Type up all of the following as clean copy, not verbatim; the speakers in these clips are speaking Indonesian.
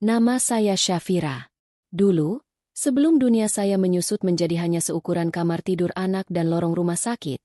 Nama saya Syafira. Dulu, sebelum dunia saya menyusut menjadi hanya seukuran kamar tidur anak dan lorong rumah sakit,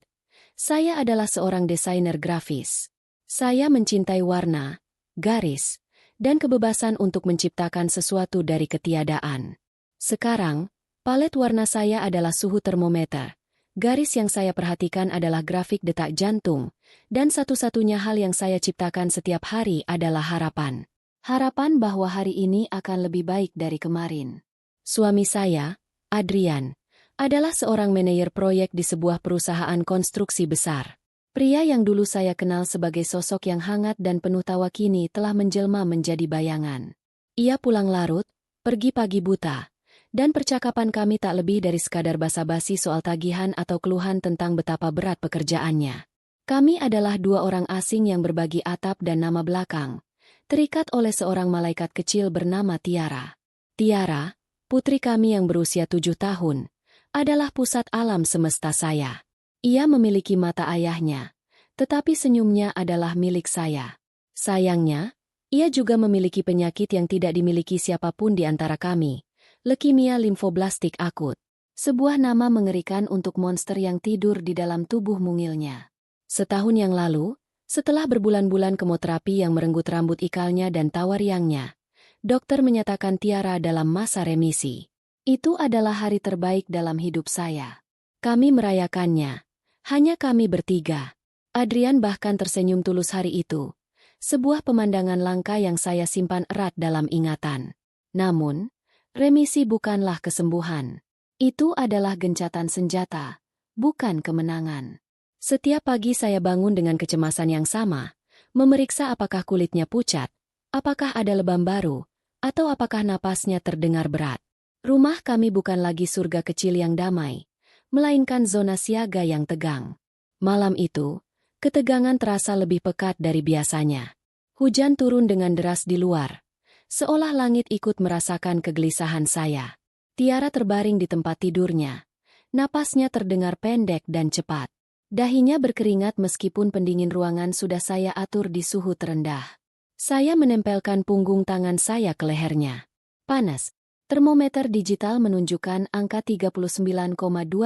saya adalah seorang desainer grafis. Saya mencintai warna, garis, dan kebebasan untuk menciptakan sesuatu dari ketiadaan. Sekarang, palet warna saya adalah suhu termometer. Garis yang saya perhatikan adalah grafik detak jantung, dan satu-satunya hal yang saya ciptakan setiap hari adalah harapan. Harapan bahwa hari ini akan lebih baik dari kemarin. Suami saya, Adrian, adalah seorang manajer proyek di sebuah perusahaan konstruksi besar. Pria yang dulu saya kenal sebagai sosok yang hangat dan penuh tawa kini telah menjelma menjadi bayangan. Ia pulang larut, pergi pagi buta, dan percakapan kami tak lebih dari sekadar basa-basi soal tagihan atau keluhan tentang betapa berat pekerjaannya. Kami adalah dua orang asing yang berbagi atap dan nama belakang, terikat oleh seorang malaikat kecil bernama Tiara. Tiara, putri kami yang berusia 7 tahun, adalah pusat alam semesta saya. Ia memiliki mata ayahnya, tetapi senyumnya adalah milik saya. Sayangnya, ia juga memiliki penyakit yang tidak dimiliki siapapun di antara kami, leukemia limfoblastik akut. Sebuah nama mengerikan untuk monster yang tidur di dalam tubuh mungilnya. Setahun yang lalu, setelah berbulan-bulan kemoterapi yang merenggut rambut ikalnya dan tawa riangnya, dokter menyatakan Tiara dalam masa remisi. Itu adalah hari terbaik dalam hidup saya. Kami merayakannya. Hanya kami bertiga. Adrian bahkan tersenyum tulus hari itu. Sebuah pemandangan langka yang saya simpan erat dalam ingatan. Namun, remisi bukanlah kesembuhan. Itu adalah gencatan senjata, bukan kemenangan. Setiap pagi saya bangun dengan kecemasan yang sama, memeriksa apakah kulitnya pucat, apakah ada lebam baru, atau apakah napasnya terdengar berat. Rumah kami bukan lagi surga kecil yang damai, melainkan zona siaga yang tegang. Malam itu, ketegangan terasa lebih pekat dari biasanya. Hujan turun dengan deras di luar, seolah langit ikut merasakan kegelisahan saya. Tiara terbaring di tempat tidurnya. Napasnya terdengar pendek dan cepat. Dahinya berkeringat meskipun pendingin ruangan sudah saya atur di suhu terendah. Saya menempelkan punggung tangan saya ke lehernya. Panas. Termometer digital menunjukkan angka 39,2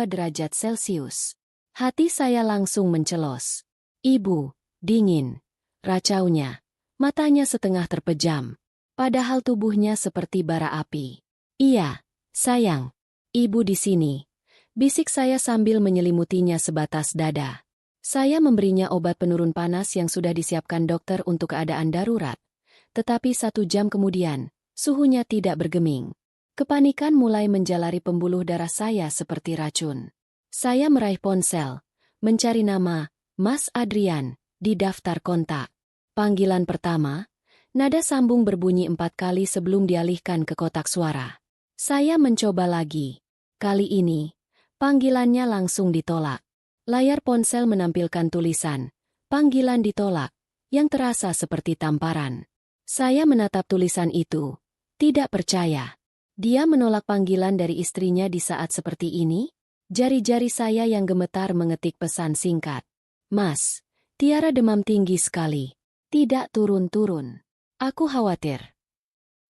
derajat Celcius. Hati saya langsung mencelos. Ibu, dingin. Racaunya. Matanya setengah terpejam. Padahal tubuhnya seperti bara api. Iya, sayang. Ibu di sini. Bisik saya sambil menyelimutinya sebatas dada. Saya memberinya obat penurun panas yang sudah disiapkan dokter untuk keadaan darurat. Tetapi 1 jam kemudian, suhunya tidak bergeming. Kepanikan mulai menjalari pembuluh darah saya seperti racun. Saya meraih ponsel, mencari nama, Mas Adrian, di daftar kontak. Panggilan pertama, nada sambung berbunyi 4 kali sebelum dialihkan ke kotak suara. Saya mencoba lagi. Kali ini, panggilannya langsung ditolak. Layar ponsel menampilkan tulisan, panggilan ditolak, yang terasa seperti tamparan. Saya menatap tulisan itu, tidak percaya. Dia menolak panggilan dari istrinya di saat seperti ini? Jari-jari saya yang gemetar mengetik pesan singkat. Mas, Tiara demam tinggi sekali. Tidak turun-turun. Aku khawatir.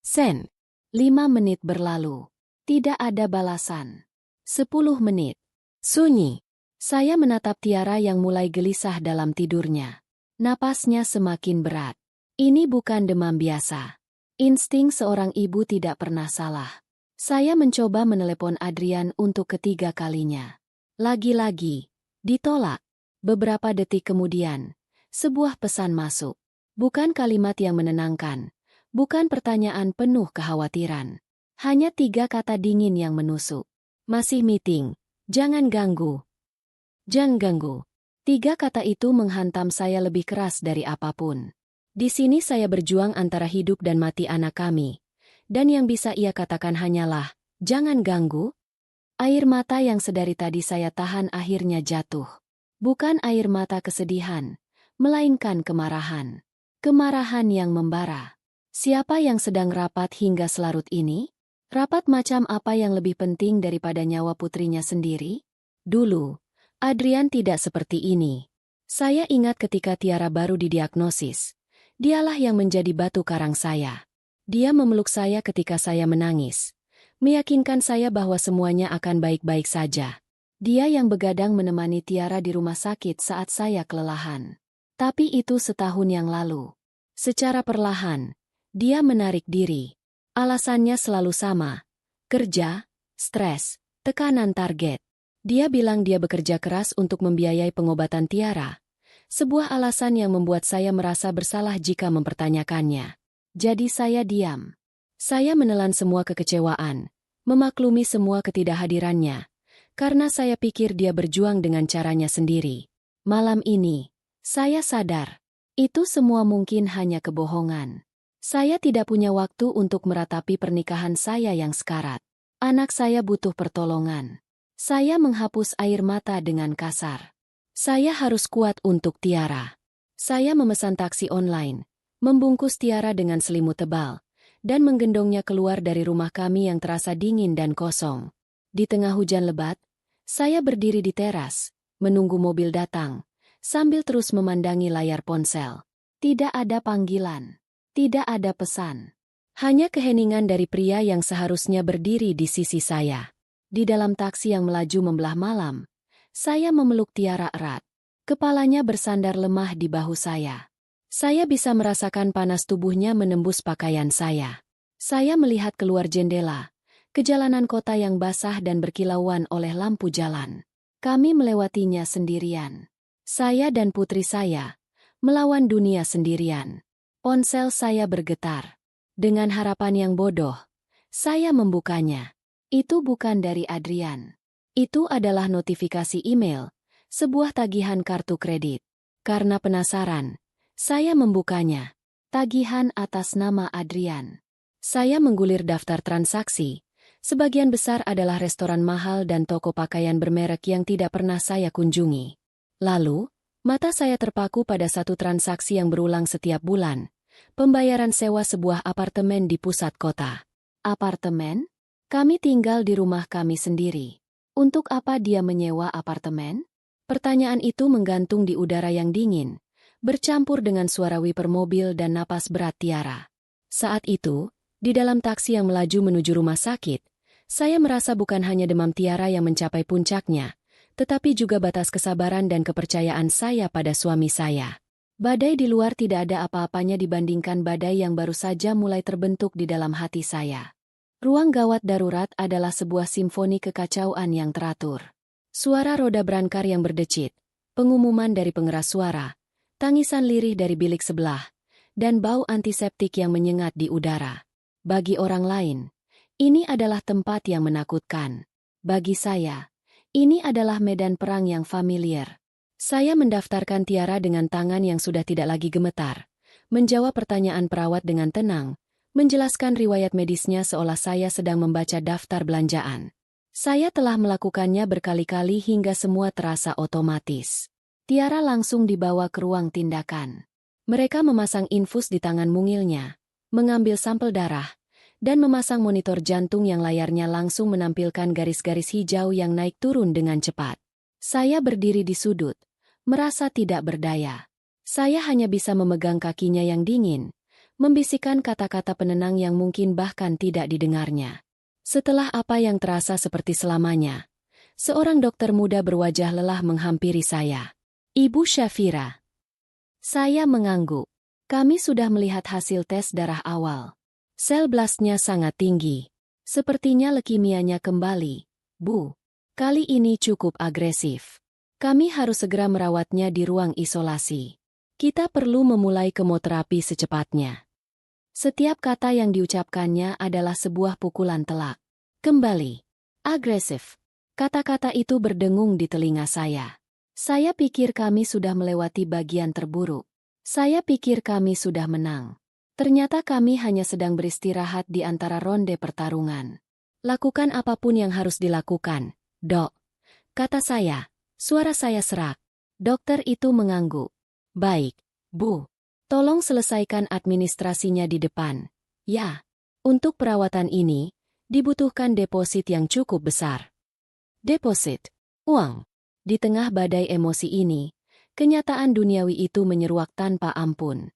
Sen. 5 menit berlalu. Tidak ada balasan. 10 menit. Sunyi. Saya menatap Tiara yang mulai gelisah dalam tidurnya. Napasnya semakin berat. Ini bukan demam biasa. Insting seorang ibu tidak pernah salah. Saya mencoba menelepon Adrian untuk ketiga kalinya. Lagi-lagi, ditolak. Beberapa detik kemudian, sebuah pesan masuk. Bukan kalimat yang menenangkan. Bukan pertanyaan penuh kekhawatiran. Hanya 3 kata dingin yang menusuk. Masih meeting. Jangan ganggu. Jangan ganggu. 3 kata itu menghantam saya lebih keras dari apapun. Di sini saya berjuang antara hidup dan mati anak kami. Dan yang bisa ia katakan hanyalah, jangan ganggu. Air mata yang sedari tadi saya tahan akhirnya jatuh. Bukan air mata kesedihan, melainkan kemarahan. Kemarahan yang membara. Siapa yang sedang rapat hingga selarut ini? Rapat macam apa yang lebih penting daripada nyawa putrinya sendiri? Dulu, Adrian tidak seperti ini. Saya ingat ketika Tiara baru didiagnosis. Dialah yang menjadi batu karang saya. Dia memeluk saya ketika saya menangis, meyakinkan saya bahwa semuanya akan baik-baik saja. Dia yang begadang menemani Tiara di rumah sakit saat saya kelelahan. Tapi itu setahun yang lalu. Secara perlahan, dia menarik diri. Alasannya selalu sama. Kerja, stres, tekanan target. Dia bilang dia bekerja keras untuk membiayai pengobatan Tiara. Sebuah alasan yang membuat saya merasa bersalah jika mempertanyakannya. Jadi saya diam. Saya menelan semua kekecewaan, memaklumi semua ketidakhadirannya, karena saya pikir dia berjuang dengan caranya sendiri. Malam ini, saya sadar, itu semua mungkin hanya kebohongan. Saya tidak punya waktu untuk meratapi pernikahan saya yang sekarat. Anak saya butuh pertolongan. Saya menghapus air mata dengan kasar. Saya harus kuat untuk Tiara. Saya memesan taksi online, membungkus Tiara dengan selimut tebal, dan menggendongnya keluar dari rumah kami yang terasa dingin dan kosong. Di tengah hujan lebat, saya berdiri di teras, menunggu mobil datang, sambil terus memandangi layar ponsel. Tidak ada panggilan, tidak ada pesan. Hanya keheningan dari pria yang seharusnya berdiri di sisi saya. Di dalam taksi yang melaju membelah malam, saya memeluk Tiara erat. Kepalanya bersandar lemah di bahu saya. Saya bisa merasakan panas tubuhnya menembus pakaian saya. Saya melihat keluar jendela, ke jalanan kota yang basah dan berkilauan oleh lampu jalan. Kami melewatinya sendirian. Saya dan putri saya melawan dunia sendirian. Ponsel saya bergetar. Dengan harapan yang bodoh, saya membukanya. Itu bukan dari Adrian. Itu adalah notifikasi email, sebuah tagihan kartu kredit. Karena penasaran, saya membukanya. Tagihan atas nama Adrian. Saya menggulir daftar transaksi. Sebagian besar adalah restoran mahal dan toko pakaian bermerek yang tidak pernah saya kunjungi. Lalu, mata saya terpaku pada satu transaksi yang berulang setiap bulan. Pembayaran sewa sebuah apartemen di pusat kota. Apartemen? Kami tinggal di rumah kami sendiri. Untuk apa dia menyewa apartemen? Pertanyaan itu menggantung di udara yang dingin, bercampur dengan suara wiper mobil dan napas berat Tiara. Saat itu, di dalam taksi yang melaju menuju rumah sakit, saya merasa bukan hanya demam Tiara yang mencapai puncaknya, tetapi juga batas kesabaran dan kepercayaan saya pada suami saya. Badai di luar tidak ada apa-apanya dibandingkan badai yang baru saja mulai terbentuk di dalam hati saya. Ruang gawat darurat adalah sebuah simfoni kekacauan yang teratur. Suara roda berangkar yang berdecit, pengumuman dari pengeras suara, tangisan lirih dari bilik sebelah, dan bau antiseptik yang menyengat di udara. Bagi orang lain, ini adalah tempat yang menakutkan. Bagi saya, ini adalah medan perang yang familiar. Saya mendaftarkan Tiara dengan tangan yang sudah tidak lagi gemetar, menjawab pertanyaan perawat dengan tenang, menjelaskan riwayat medisnya seolah saya sedang membaca daftar belanjaan. Saya telah melakukannya berkali-kali hingga semua terasa otomatis. Tiara langsung dibawa ke ruang tindakan. Mereka memasang infus di tangan mungilnya, mengambil sampel darah, dan memasang monitor jantung yang layarnya langsung menampilkan garis-garis hijau yang naik turun dengan cepat. Saya berdiri di sudut, merasa tidak berdaya. Saya hanya bisa memegang kakinya yang dingin, membisikkan kata-kata penenang yang mungkin bahkan tidak didengarnya. Setelah apa yang terasa seperti selamanya, seorang dokter muda berwajah lelah menghampiri saya. Ibu Shafira. Saya mengangguk. Kami sudah melihat hasil tes darah awal. Sel blastnya sangat tinggi. Sepertinya leukemianya kembali. Bu, kali ini cukup agresif. Kami harus segera merawatnya di ruang isolasi. Kita perlu memulai kemoterapi secepatnya. Setiap kata yang diucapkannya adalah sebuah pukulan telak. Kembali. Agresif. Kata-kata itu berdengung di telinga saya. Saya pikir kami sudah melewati bagian terburuk. Saya pikir kami sudah menang. Ternyata kami hanya sedang beristirahat di antara ronde pertarungan. Lakukan apapun yang harus dilakukan, Dok. Kata saya. Suara saya serak. Dokter itu mengangguk. Baik, Bu. Tolong selesaikan administrasinya di depan. Ya. Untuk perawatan ini, dibutuhkan deposit yang cukup besar. Deposit. Uang. Di tengah badai emosi ini, kenyataan duniawi itu menyeruak tanpa ampun.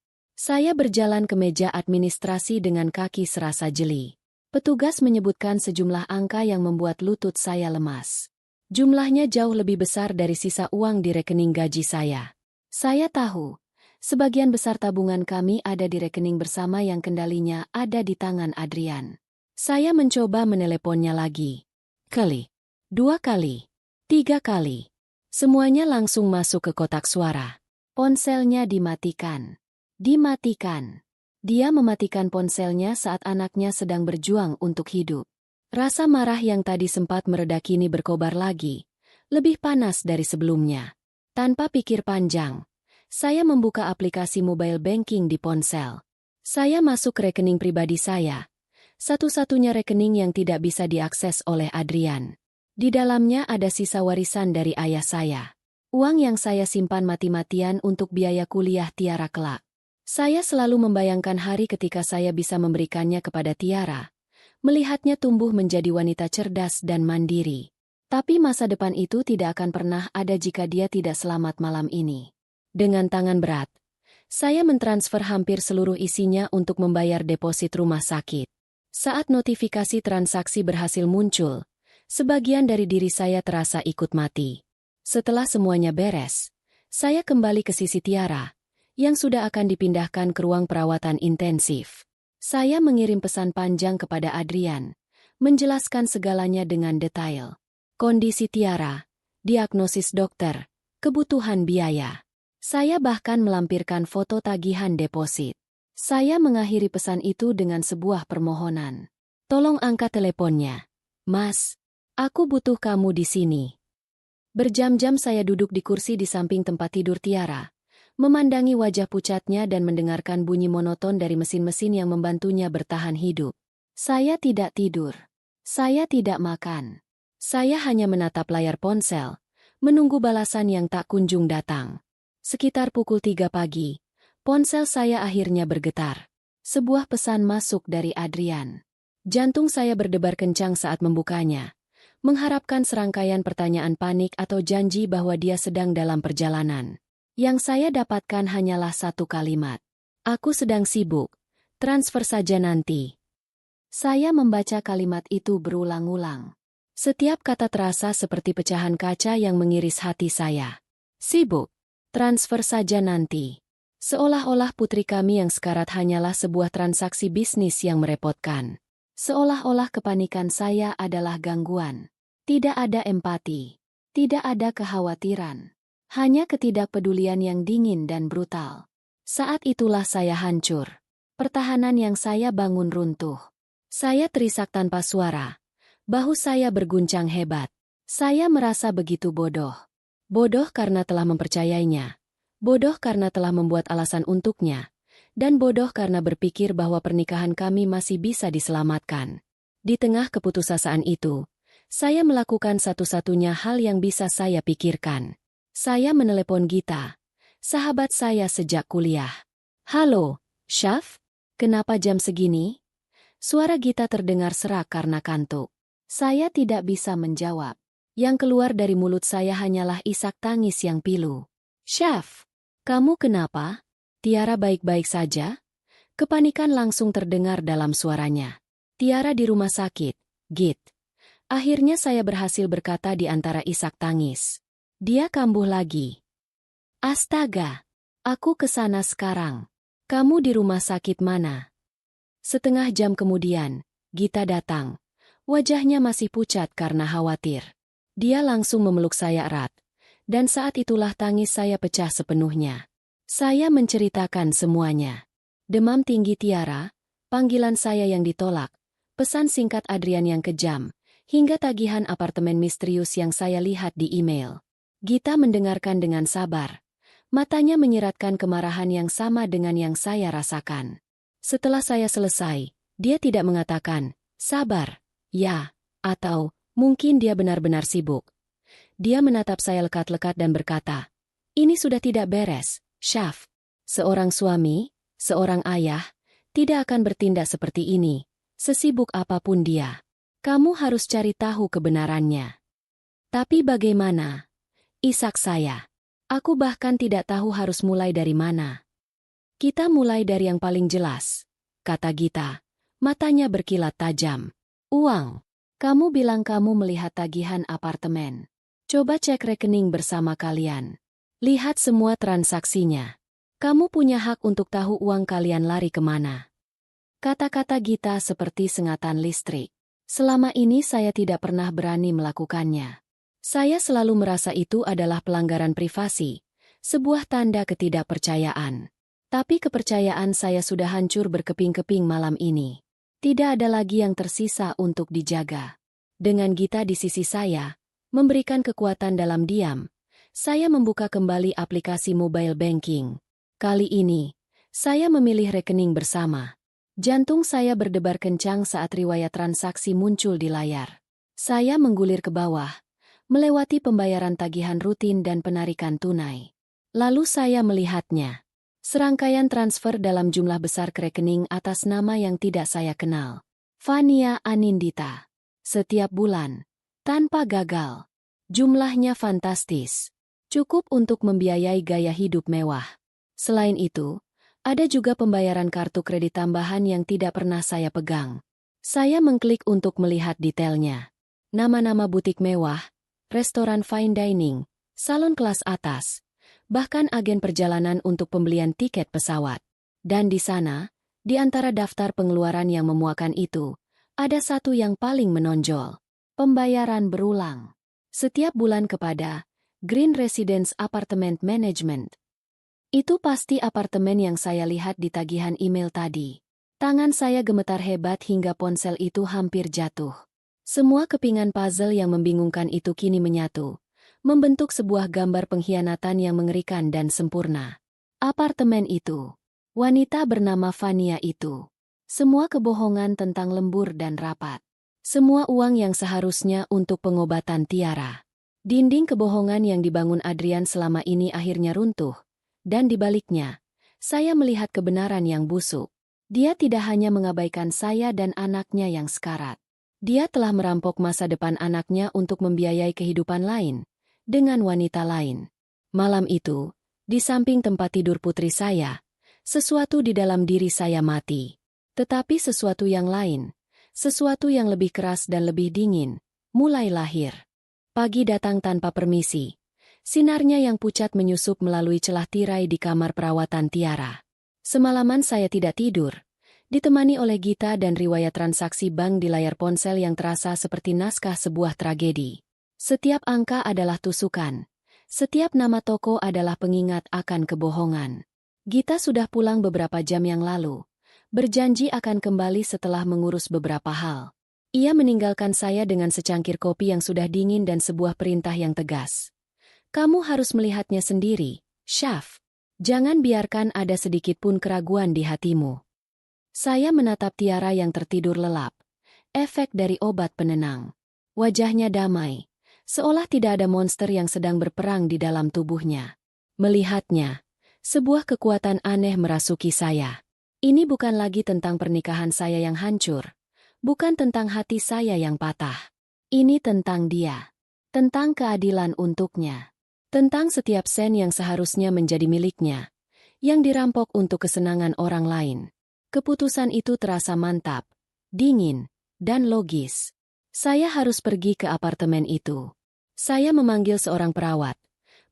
Saya berjalan ke meja administrasi dengan kaki serasa jeli. Petugas menyebutkan sejumlah angka yang membuat lutut saya lemas. Jumlahnya jauh lebih besar dari sisa uang di rekening gaji saya. Saya tahu, sebagian besar tabungan kami ada di rekening bersama yang kendalinya ada di tangan Adrian. Saya mencoba meneleponnya lagi. Kali, 2 kali, 3 kali. Semuanya langsung masuk ke kotak suara. Ponselnya dimatikan. Dimatikan. Dia mematikan ponselnya saat anaknya sedang berjuang untuk hidup. Rasa marah yang tadi sempat mereda kini berkobar lagi, lebih panas dari sebelumnya. Tanpa pikir panjang, saya membuka aplikasi mobile banking di ponsel. Saya masuk ke rekening pribadi saya, satu-satunya rekening yang tidak bisa diakses oleh Adrian. Di dalamnya ada sisa warisan dari ayah saya. Uang yang saya simpan mati-matian untuk biaya kuliah Tiara kelak. Saya selalu membayangkan hari ketika saya bisa memberikannya kepada Tiara, melihatnya tumbuh menjadi wanita cerdas dan mandiri. Tapi masa depan itu tidak akan pernah ada jika dia tidak selamat malam ini. Dengan tangan berat, saya mentransfer hampir seluruh isinya untuk membayar deposit rumah sakit. Saat notifikasi transaksi berhasil muncul, sebagian dari diri saya terasa ikut mati. Setelah semuanya beres, saya kembali ke sisi Tiara, yang sudah akan dipindahkan ke ruang perawatan intensif. Saya mengirim pesan panjang kepada Adrian, menjelaskan segalanya dengan detail. Kondisi Tiara, diagnosis dokter, kebutuhan biaya. Saya bahkan melampirkan foto tagihan deposit. Saya mengakhiri pesan itu dengan sebuah permohonan. Tolong angkat teleponnya. Mas, aku butuh kamu di sini. Berjam-jam saya duduk di kursi di samping tempat tidur Tiara, memandangi wajah pucatnya dan mendengarkan bunyi monoton dari mesin-mesin yang membantunya bertahan hidup. Saya tidak tidur. Saya tidak makan. Saya hanya menatap layar ponsel, menunggu balasan yang tak kunjung datang. Sekitar pukul 3 pagi, ponsel saya akhirnya bergetar. Sebuah pesan masuk dari Adrian. Jantung saya berdebar kencang saat membukanya, mengharapkan serangkaian pertanyaan panik atau janji bahwa dia sedang dalam perjalanan. Yang saya dapatkan hanyalah satu kalimat. Aku sedang sibuk, transfer saja nanti. Saya membaca kalimat itu berulang-ulang. Setiap kata terasa seperti pecahan kaca yang mengiris hati saya. Sibuk, transfer saja nanti. Seolah-olah putri kami yang sekarat hanyalah sebuah transaksi bisnis yang merepotkan. Seolah-olah kepanikan saya adalah gangguan. Tidak ada empati. Tidak ada kekhawatiran. Hanya ketidakpedulian yang dingin dan brutal. Saat itulah saya hancur. Pertahanan yang saya bangun runtuh. Saya terisak tanpa suara. Bahu saya berguncang hebat. Saya merasa begitu bodoh. Bodoh karena telah mempercayainya. Bodoh karena telah membuat alasan untuknya. Dan bodoh karena berpikir bahwa pernikahan kami masih bisa diselamatkan. Di tengah keputusasaan itu, saya melakukan satu-satunya hal yang bisa saya pikirkan. Saya menelepon Gita, sahabat saya sejak kuliah. Halo, Syaf? Kenapa jam segini? Suara Gita terdengar serak karena kantuk. Saya tidak bisa menjawab. Yang keluar dari mulut saya hanyalah isak tangis yang pilu. Syaf, kamu kenapa? Tiara baik-baik saja? Kepanikan langsung terdengar dalam suaranya. Tiara di rumah sakit, Git. Akhirnya saya berhasil berkata di antara isak tangis. Dia kambuh lagi. Astaga, aku ke sana sekarang. Kamu di rumah sakit mana? Setengah jam kemudian, Gita datang. Wajahnya masih pucat karena khawatir. Dia langsung memeluk saya erat. Dan saat itulah tangis saya pecah sepenuhnya. Saya menceritakan semuanya. Demam tinggi Tiara, panggilan saya yang ditolak, pesan singkat Adrian yang kejam, hingga tagihan apartemen misterius yang saya lihat di email. Gita mendengarkan dengan sabar. Matanya menyiratkan kemarahan yang sama dengan yang saya rasakan. Setelah saya selesai, dia tidak mengatakan, sabar, ya, atau mungkin dia benar-benar sibuk. Dia menatap saya lekat-lekat dan berkata, ini sudah tidak beres, Syaf. Seorang suami, seorang ayah, tidak akan bertindak seperti ini, sesibuk apapun dia. Kamu harus cari tahu kebenarannya. Tapi bagaimana? Isak saya. Aku bahkan tidak tahu harus mulai dari mana. Kita mulai dari yang paling jelas, kata Gita. Matanya berkilat tajam. Uang. Kamu bilang kamu melihat tagihan apartemen. Coba cek rekening bersama kalian. Lihat semua transaksinya. Kamu punya hak untuk tahu uang kalian lari kemana. Kata-kata Gita seperti sengatan listrik. Selama ini saya tidak pernah berani melakukannya. Saya selalu merasa itu adalah pelanggaran privasi, sebuah tanda ketidakpercayaan. Tapi kepercayaan saya sudah hancur berkeping-keping malam ini. Tidak ada lagi yang tersisa untuk dijaga. Dengan Gita di sisi saya, memberikan kekuatan dalam diam, saya membuka kembali aplikasi mobile banking. Kali ini, saya memilih rekening bersama. Jantung saya berdebar kencang saat riwayat transaksi muncul di layar. Saya menggulir ke bawah, melewati pembayaran tagihan rutin dan penarikan tunai. Lalu saya melihatnya. Serangkaian transfer dalam jumlah besar ke rekening atas nama yang tidak saya kenal. Fania Anindita. Setiap bulan. Tanpa gagal. Jumlahnya fantastis. Cukup untuk membiayai gaya hidup mewah. Selain itu, ada juga pembayaran kartu kredit tambahan yang tidak pernah saya pegang. Saya mengklik untuk melihat detailnya. Nama-nama butik mewah, restoran fine dining, salon kelas atas, bahkan agen perjalanan untuk pembelian tiket pesawat. Dan di sana, di antara daftar pengeluaran yang memuakan itu, ada satu yang paling menonjol. Pembayaran berulang. Setiap bulan kepada Green Residence Apartment Management. Itu pasti apartemen yang saya lihat di tagihan email tadi. Tangan saya gemetar hebat hingga ponsel itu hampir jatuh. Semua kepingan puzzle yang membingungkan itu kini menyatu, membentuk sebuah gambar pengkhianatan yang mengerikan dan sempurna. Apartemen itu. Wanita bernama Fania itu. Semua kebohongan tentang lembur dan rapat. Semua uang yang seharusnya untuk pengobatan Tiara. Dinding kebohongan yang dibangun Adrian selama ini akhirnya runtuh. Dan di baliknya, saya melihat kebenaran yang busuk. Dia tidak hanya mengabaikan saya dan anaknya yang sekarat. Dia telah merampok masa depan anaknya untuk membiayai kehidupan lain, dengan wanita lain. Malam itu, di samping tempat tidur putri saya, sesuatu di dalam diri saya mati. Tetapi sesuatu yang lain, sesuatu yang lebih keras dan lebih dingin, mulai lahir. Pagi datang tanpa permisi. Sinarnya yang pucat menyusup melalui celah tirai di kamar perawatan Tiara. Semalaman saya tidak tidur, ditemani oleh Gita dan riwayat transaksi bank di layar ponsel yang terasa seperti naskah sebuah tragedi. Setiap angka adalah tusukan. Setiap nama toko adalah pengingat akan kebohongan. Gita sudah pulang beberapa jam yang lalu. Berjanji akan kembali setelah mengurus beberapa hal. Ia meninggalkan saya dengan secangkir kopi yang sudah dingin dan sebuah perintah yang tegas. Kamu harus melihatnya sendiri, Syaf. Jangan biarkan ada sedikit pun keraguan di hatimu. Saya menatap Tiara yang tertidur lelap. Efek dari obat penenang. Wajahnya damai, seolah tidak ada monster yang sedang berperang di dalam tubuhnya. Melihatnya, sebuah kekuatan aneh merasuki saya. Ini bukan lagi tentang pernikahan saya yang hancur. Bukan tentang hati saya yang patah. Ini tentang dia. Tentang keadilan untuknya. Tentang setiap sen yang seharusnya menjadi miliknya, yang dirampok untuk kesenangan orang lain. Keputusan itu terasa mantap, dingin, dan logis. Saya harus pergi ke apartemen itu. Saya memanggil seorang perawat,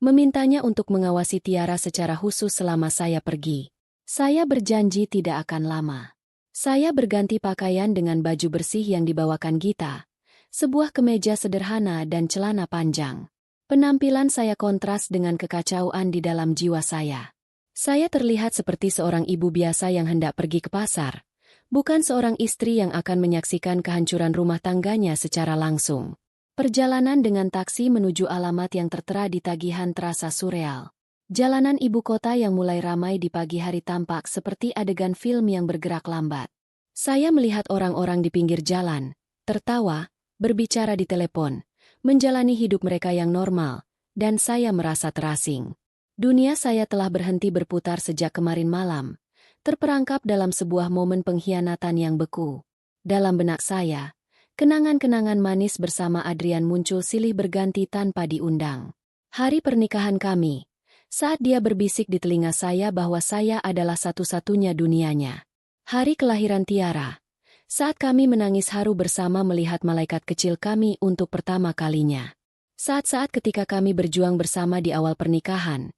memintanya untuk mengawasi Tiara secara khusus selama saya pergi. Saya berjanji tidak akan lama. Saya berganti pakaian dengan baju bersih yang dibawakan Gita, sebuah kemeja sederhana dan celana panjang. Penampilan saya kontras dengan kekacauan di dalam jiwa saya. Saya terlihat seperti seorang ibu biasa yang hendak pergi ke pasar, bukan seorang istri yang akan menyaksikan kehancuran rumah tangganya secara langsung. Perjalanan dengan taksi menuju alamat yang tertera di tagihan terasa surreal. Jalanan ibu kota yang mulai ramai di pagi hari tampak seperti adegan film yang bergerak lambat. Saya melihat orang-orang di pinggir jalan, tertawa, berbicara di telepon, menjalani hidup mereka yang normal, dan saya merasa terasing. Dunia saya telah berhenti berputar sejak kemarin malam, terperangkap dalam sebuah momen pengkhianatan yang beku. Dalam benak saya, kenangan-kenangan manis bersama Adrian muncul silih berganti tanpa diundang. Hari pernikahan kami, Saat dia berbisik di telinga saya bahwa saya adalah satu-satunya dunianya. Hari kelahiran Tiara. Saat kami menangis haru bersama melihat malaikat kecil kami untuk pertama kalinya. Saat-saat ketika kami berjuang bersama di awal pernikahan.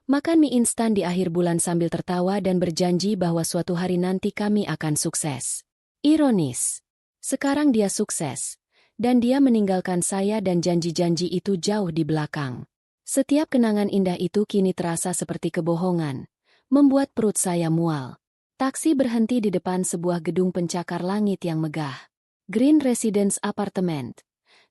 Makan mie instan di akhir bulan sambil tertawa dan berjanji bahwa suatu hari nanti kami akan sukses. Ironis. Sekarang dia sukses. Dan dia meninggalkan saya dan janji-janji itu jauh di belakang. Setiap kenangan indah itu kini terasa seperti kebohongan. Membuat perut saya mual. Taksi berhenti di depan sebuah gedung pencakar langit yang megah. Green Residence Apartment.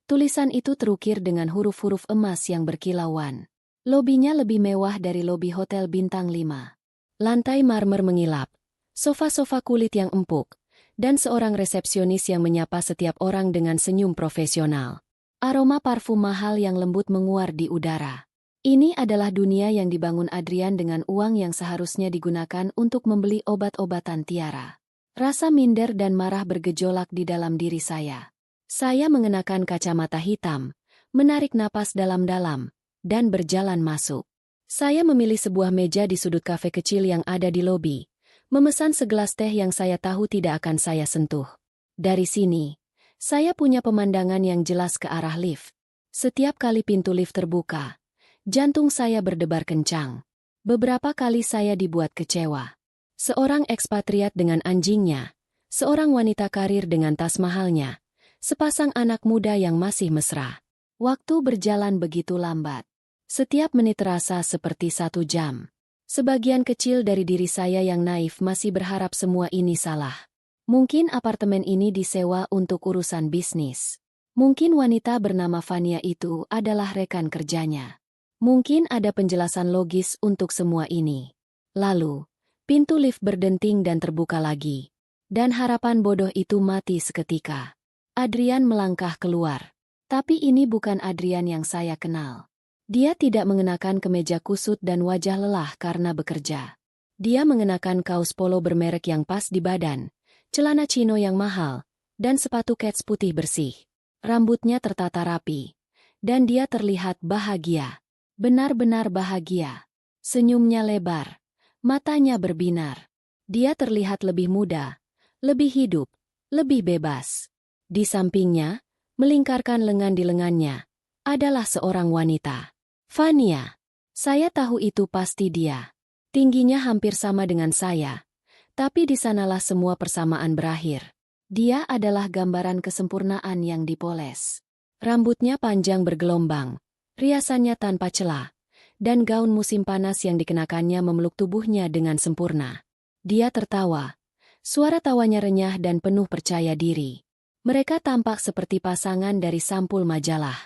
Tulisan itu terukir dengan huruf-huruf emas yang berkilauan. Lobinya lebih mewah dari lobi hotel bintang 5. Lantai marmer mengilap, sofa-sofa kulit yang empuk, dan seorang resepsionis yang menyapa setiap orang dengan senyum profesional. Aroma parfum mahal yang lembut menguar di udara. Ini adalah dunia yang dibangun Adrian dengan uang yang seharusnya digunakan untuk membeli obat-obatan Tiara. Rasa minder dan marah bergejolak di dalam diri saya. Saya mengenakan kacamata hitam, menarik napas dalam-dalam, dan berjalan masuk. Saya memilih sebuah meja di sudut kafe kecil yang ada di lobi, memesan segelas teh yang saya tahu tidak akan saya sentuh. Dari sini, saya punya pemandangan yang jelas ke arah lift. Setiap kali pintu lift terbuka, jantung saya berdebar kencang. Beberapa kali saya dibuat kecewa. Seorang ekspatriat dengan anjingnya, seorang wanita karir dengan tas mahalnya, sepasang anak muda yang masih mesra. Waktu berjalan begitu lambat. Setiap menit terasa seperti 1 jam. Sebagian kecil dari diri saya yang naif masih berharap semua ini salah. Mungkin apartemen ini disewa untuk urusan bisnis. Mungkin wanita bernama Vania itu adalah rekan kerjanya. Mungkin ada penjelasan logis untuk semua ini. Lalu, pintu lift berdenting dan terbuka lagi. Dan harapan bodoh itu mati seketika. Adrian melangkah keluar. Tapi ini bukan Adrian yang saya kenal. Dia tidak mengenakan kemeja kusut dan wajah lelah karena bekerja. Dia mengenakan kaos polo bermerek yang pas di badan, celana chino yang mahal, dan sepatu kets putih bersih. Rambutnya tertata rapi. Dan dia terlihat bahagia. Benar-benar bahagia. Senyumnya lebar. Matanya berbinar. Dia terlihat lebih muda, lebih hidup, lebih bebas. Di sampingnya, melingkarkan lengan di lengannya, adalah seorang wanita. Vania. Saya tahu itu pasti dia. Tingginya hampir sama dengan saya. Tapi di sanalah semua persamaan berakhir. Dia adalah gambaran kesempurnaan yang dipoles. Rambutnya panjang bergelombang, riasannya tanpa celah, dan gaun musim panas yang dikenakannya memeluk tubuhnya dengan sempurna. Dia tertawa. Suara tawanya renyah dan penuh percaya diri. Mereka tampak seperti pasangan dari sampul majalah.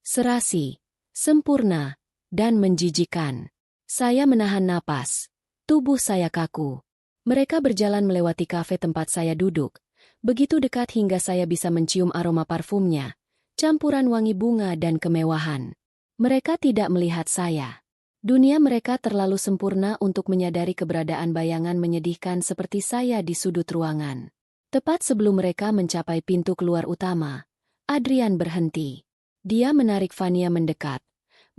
Serasi, sempurna, dan menjijikan. Saya menahan napas. Tubuh saya kaku. Mereka berjalan melewati kafe tempat saya duduk. Begitu dekat hingga saya bisa mencium aroma parfumnya. Campuran wangi bunga dan kemewahan. Mereka tidak melihat saya. Dunia mereka terlalu sempurna untuk menyadari keberadaan bayangan menyedihkan seperti saya di sudut ruangan. Tepat sebelum mereka mencapai pintu keluar utama, Adrian berhenti. Dia menarik Vania mendekat,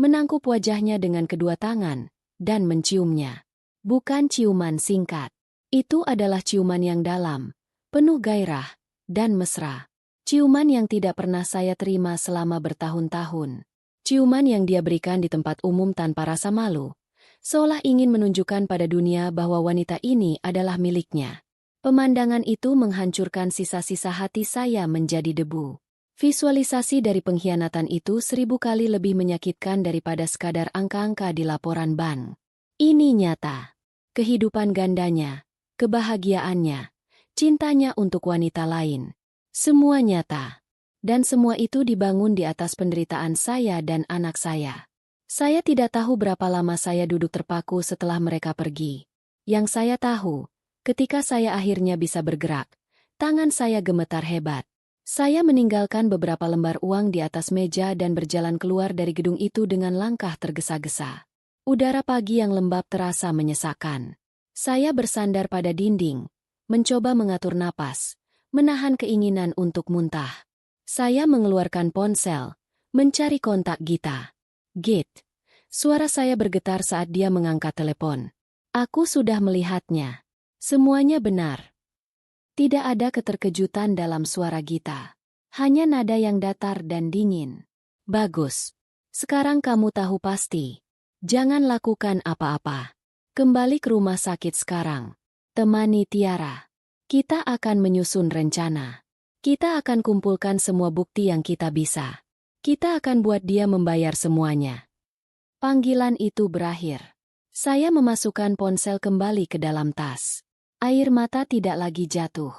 menangkup wajahnya dengan kedua tangan, dan menciumnya. Bukan ciuman singkat. Itu adalah ciuman yang dalam, penuh gairah, dan mesra. Ciuman yang tidak pernah saya terima selama bertahun-tahun. Ciuman yang dia berikan di tempat umum tanpa rasa malu, seolah ingin menunjukkan pada dunia bahwa wanita ini adalah miliknya. Pemandangan itu menghancurkan sisa-sisa hati saya menjadi debu. Visualisasi dari pengkhianatan itu 1000 kali lebih menyakitkan daripada sekadar angka-angka di laporan bank. Ini nyata. Kehidupan gandanya, kebahagiaannya, cintanya untuk wanita lain. Semua nyata. Dan semua itu dibangun di atas penderitaan saya dan anak saya. Saya tidak tahu berapa lama saya duduk terpaku setelah mereka pergi. Yang saya tahu, ketika saya akhirnya bisa bergerak, tangan saya gemetar hebat. Saya meninggalkan beberapa lembar uang di atas meja dan berjalan keluar dari gedung itu dengan langkah tergesa-gesa. Udara pagi yang lembab terasa menyesakkan. Saya bersandar pada dinding, mencoba mengatur napas, menahan keinginan untuk muntah. Saya mengeluarkan ponsel, mencari kontak Gita. Git. Suara saya bergetar saat dia mengangkat telepon. Aku sudah melihatnya. Semuanya benar. Tidak ada keterkejutan dalam suara Gita. Hanya nada yang datar dan dingin. Bagus. Sekarang kamu tahu pasti. Jangan lakukan apa-apa. Kembali ke rumah sakit sekarang. Temani Tiara. Kita akan menyusun rencana. Kita akan kumpulkan semua bukti yang kita bisa. Kita akan buat dia membayar semuanya. Panggilan itu berakhir. Saya memasukkan ponsel kembali ke dalam tas. Air mata tidak lagi jatuh.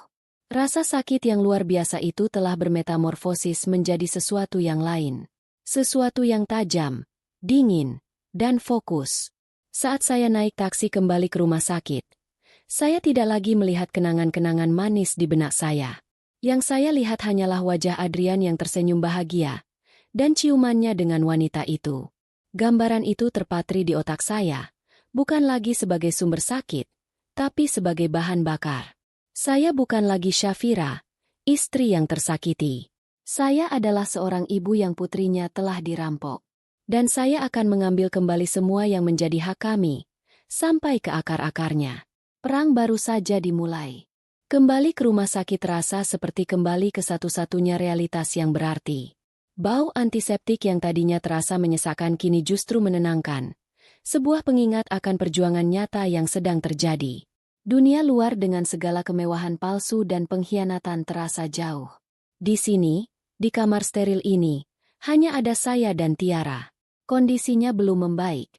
Rasa sakit yang luar biasa itu telah bermetamorfosis menjadi sesuatu yang lain. Sesuatu yang tajam, dingin, dan fokus. Saat saya naik taksi kembali ke rumah sakit, saya tidak lagi melihat kenangan-kenangan manis di benak saya. Yang saya lihat hanyalah wajah Adrian yang tersenyum bahagia, dan ciumannya dengan wanita itu. Gambaran itu terpatri di otak saya, bukan lagi sebagai sumber sakit, tapi sebagai bahan bakar. Saya bukan lagi Syafira, istri yang tersakiti. Saya adalah seorang ibu yang putrinya telah dirampok. Dan saya akan mengambil kembali semua yang menjadi hak kami, sampai ke akar-akarnya. Perang baru saja dimulai. Kembali ke rumah sakit terasa seperti kembali ke satu-satunya realitas yang berarti. Bau antiseptik yang tadinya terasa menyesakkan kini justru menenangkan. Sebuah pengingat akan perjuangan nyata yang sedang terjadi. Dunia luar dengan segala kemewahan palsu dan pengkhianatan terasa jauh. Di sini, di kamar steril ini, hanya ada saya dan Tiara. Kondisinya belum membaik,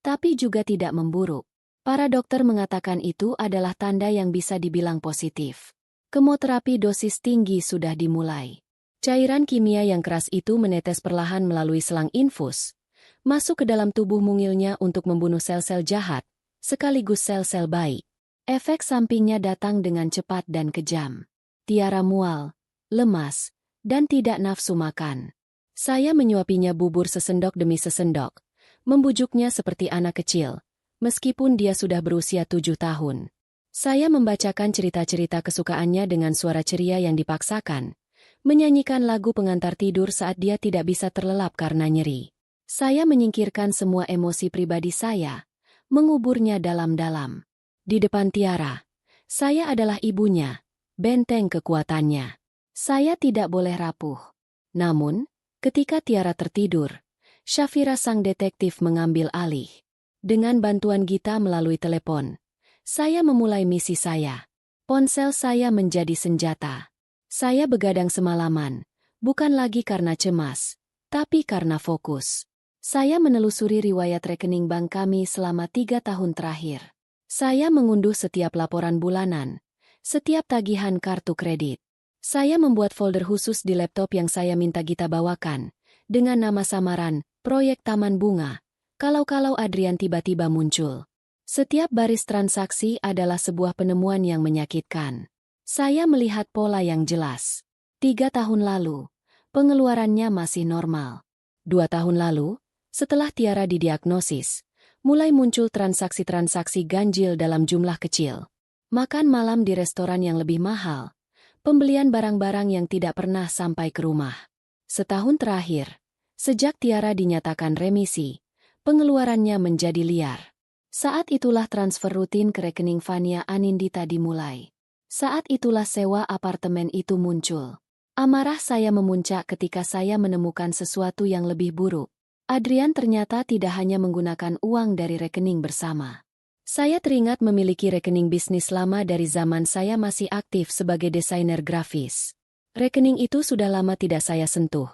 tapi juga tidak memburuk. Para dokter mengatakan itu adalah tanda yang bisa dibilang positif. Kemoterapi dosis tinggi sudah dimulai. Cairan kimia yang keras itu menetes perlahan melalui selang infus, masuk ke dalam tubuh mungilnya untuk membunuh sel-sel jahat, sekaligus sel-sel baik. Efek sampingnya datang dengan cepat dan kejam. Tiara mual, lemas, dan tidak nafsu makan. Saya menyuapinya bubur sesendok demi sesendok, membujuknya seperti anak kecil, meskipun dia sudah berusia 7 tahun. Saya membacakan cerita-cerita kesukaannya dengan suara ceria yang dipaksakan, menyanyikan lagu pengantar tidur saat dia tidak bisa terlelap karena nyeri. Saya menyingkirkan semua emosi pribadi saya, menguburnya dalam-dalam. Di depan Tiara, saya adalah ibunya, benteng kekuatannya. Saya tidak boleh rapuh. Namun, ketika Tiara tertidur, Syafira sang detektif mengambil alih. Dengan bantuan Gita melalui telepon, saya memulai misi saya. Ponsel saya menjadi senjata. Saya begadang semalaman, bukan lagi karena cemas, tapi karena fokus. Saya menelusuri riwayat rekening bank kami selama 3 tahun terakhir. Saya mengunduh setiap laporan bulanan, setiap tagihan kartu kredit. Saya membuat folder khusus di laptop yang saya minta Gita bawakan, dengan nama samaran, Proyek Taman Bunga, kalau-kalau Adrian tiba-tiba muncul. Setiap baris transaksi adalah sebuah penemuan yang menyakitkan. Saya melihat pola yang jelas. 3 tahun lalu, pengeluarannya masih normal. 2 tahun lalu, setelah Tiara didiagnosis, mulai muncul transaksi-transaksi ganjil dalam jumlah kecil. Makan malam di restoran yang lebih mahal, pembelian barang-barang yang tidak pernah sampai ke rumah. Setahun terakhir, sejak Tiara dinyatakan remisi, pengeluarannya menjadi liar. Saat itulah transfer rutin ke rekening Fania Anindita dimulai. Saat itulah sewa apartemen itu muncul. Amarah saya memuncak ketika saya menemukan sesuatu yang lebih buruk. Adrian ternyata tidak hanya menggunakan uang dari rekening bersama. Saya teringat memiliki rekening bisnis lama dari zaman saya masih aktif sebagai desainer grafis. Rekening itu sudah lama tidak saya sentuh,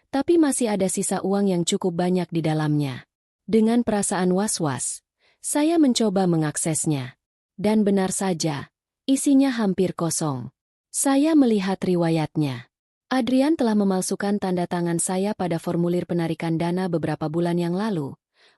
tapi masih ada sisa uang yang cukup banyak di dalamnya. Dengan perasaan was-was, saya mencoba mengaksesnya. Dan benar saja, isinya hampir kosong. Saya melihat riwayatnya. Adrian telah memalsukan tanda tangan saya pada formulir penarikan dana beberapa bulan yang lalu,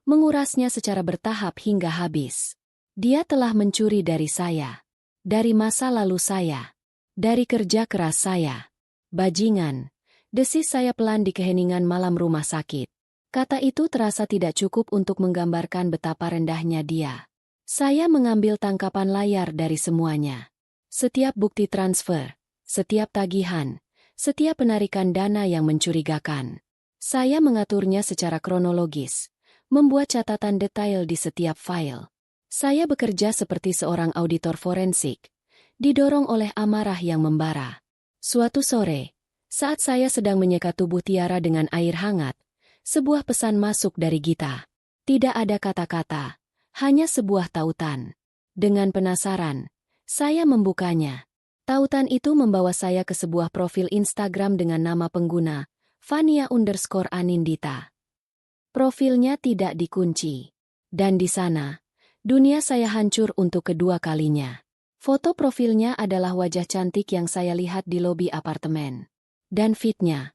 mengurasnya secara bertahap hingga habis. Dia telah mencuri dari saya, dari masa lalu saya, dari kerja keras saya. Bajingan, desis saya pelan di keheningan malam rumah sakit. Kata itu terasa tidak cukup untuk menggambarkan betapa rendahnya dia. Saya mengambil tangkapan layar dari semuanya. Setiap bukti transfer, setiap tagihan, setiap penarikan dana yang mencurigakan. Saya mengaturnya secara kronologis, membuat catatan detail di setiap file. Saya bekerja seperti seorang auditor forensik, didorong oleh amarah yang membara. Suatu sore, saat saya sedang menyeka tubuh Tiara dengan air hangat, sebuah pesan masuk dari Gita. Tidak ada kata-kata, hanya sebuah tautan. Dengan penasaran, saya membukanya. Tautan itu membawa saya ke sebuah profil Instagram dengan nama pengguna, Fania_Anindita. Profilnya tidak dikunci. Dan di sana, dunia saya hancur untuk kedua kalinya. Foto profilnya adalah wajah cantik yang saya lihat di lobi apartemen. Dan feed-nya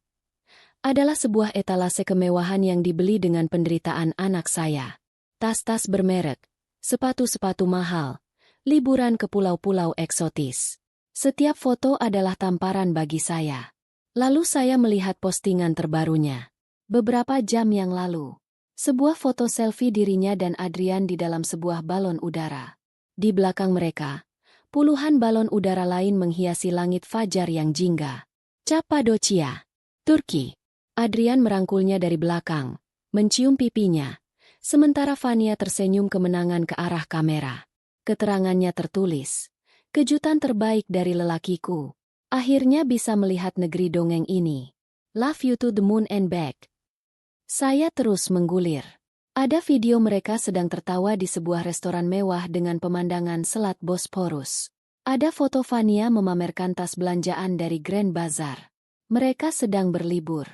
adalah sebuah etalase kemewahan yang dibeli dengan penderitaan anak saya. Tas-tas bermerek, sepatu-sepatu mahal, liburan ke pulau-pulau eksotis. Setiap foto adalah tamparan bagi saya. Lalu saya melihat postingan terbarunya. Beberapa jam yang lalu, sebuah foto selfie dirinya dan Adrian di dalam sebuah balon udara. Di belakang mereka, puluhan balon udara lain menghiasi langit fajar yang jingga. Cappadocia, Turki. Adrian merangkulnya dari belakang, mencium pipinya, sementara Fania tersenyum kemenangan ke arah kamera. Keterangannya tertulis. Kejutan terbaik dari lelakiku. Akhirnya bisa melihat negeri dongeng ini. Love you to the moon and back. Saya terus menggulir. Ada video mereka sedang tertawa di sebuah restoran mewah dengan pemandangan Selat Bosporus. Ada foto Fania memamerkan tas belanjaan dari Grand Bazaar. Mereka sedang berlibur.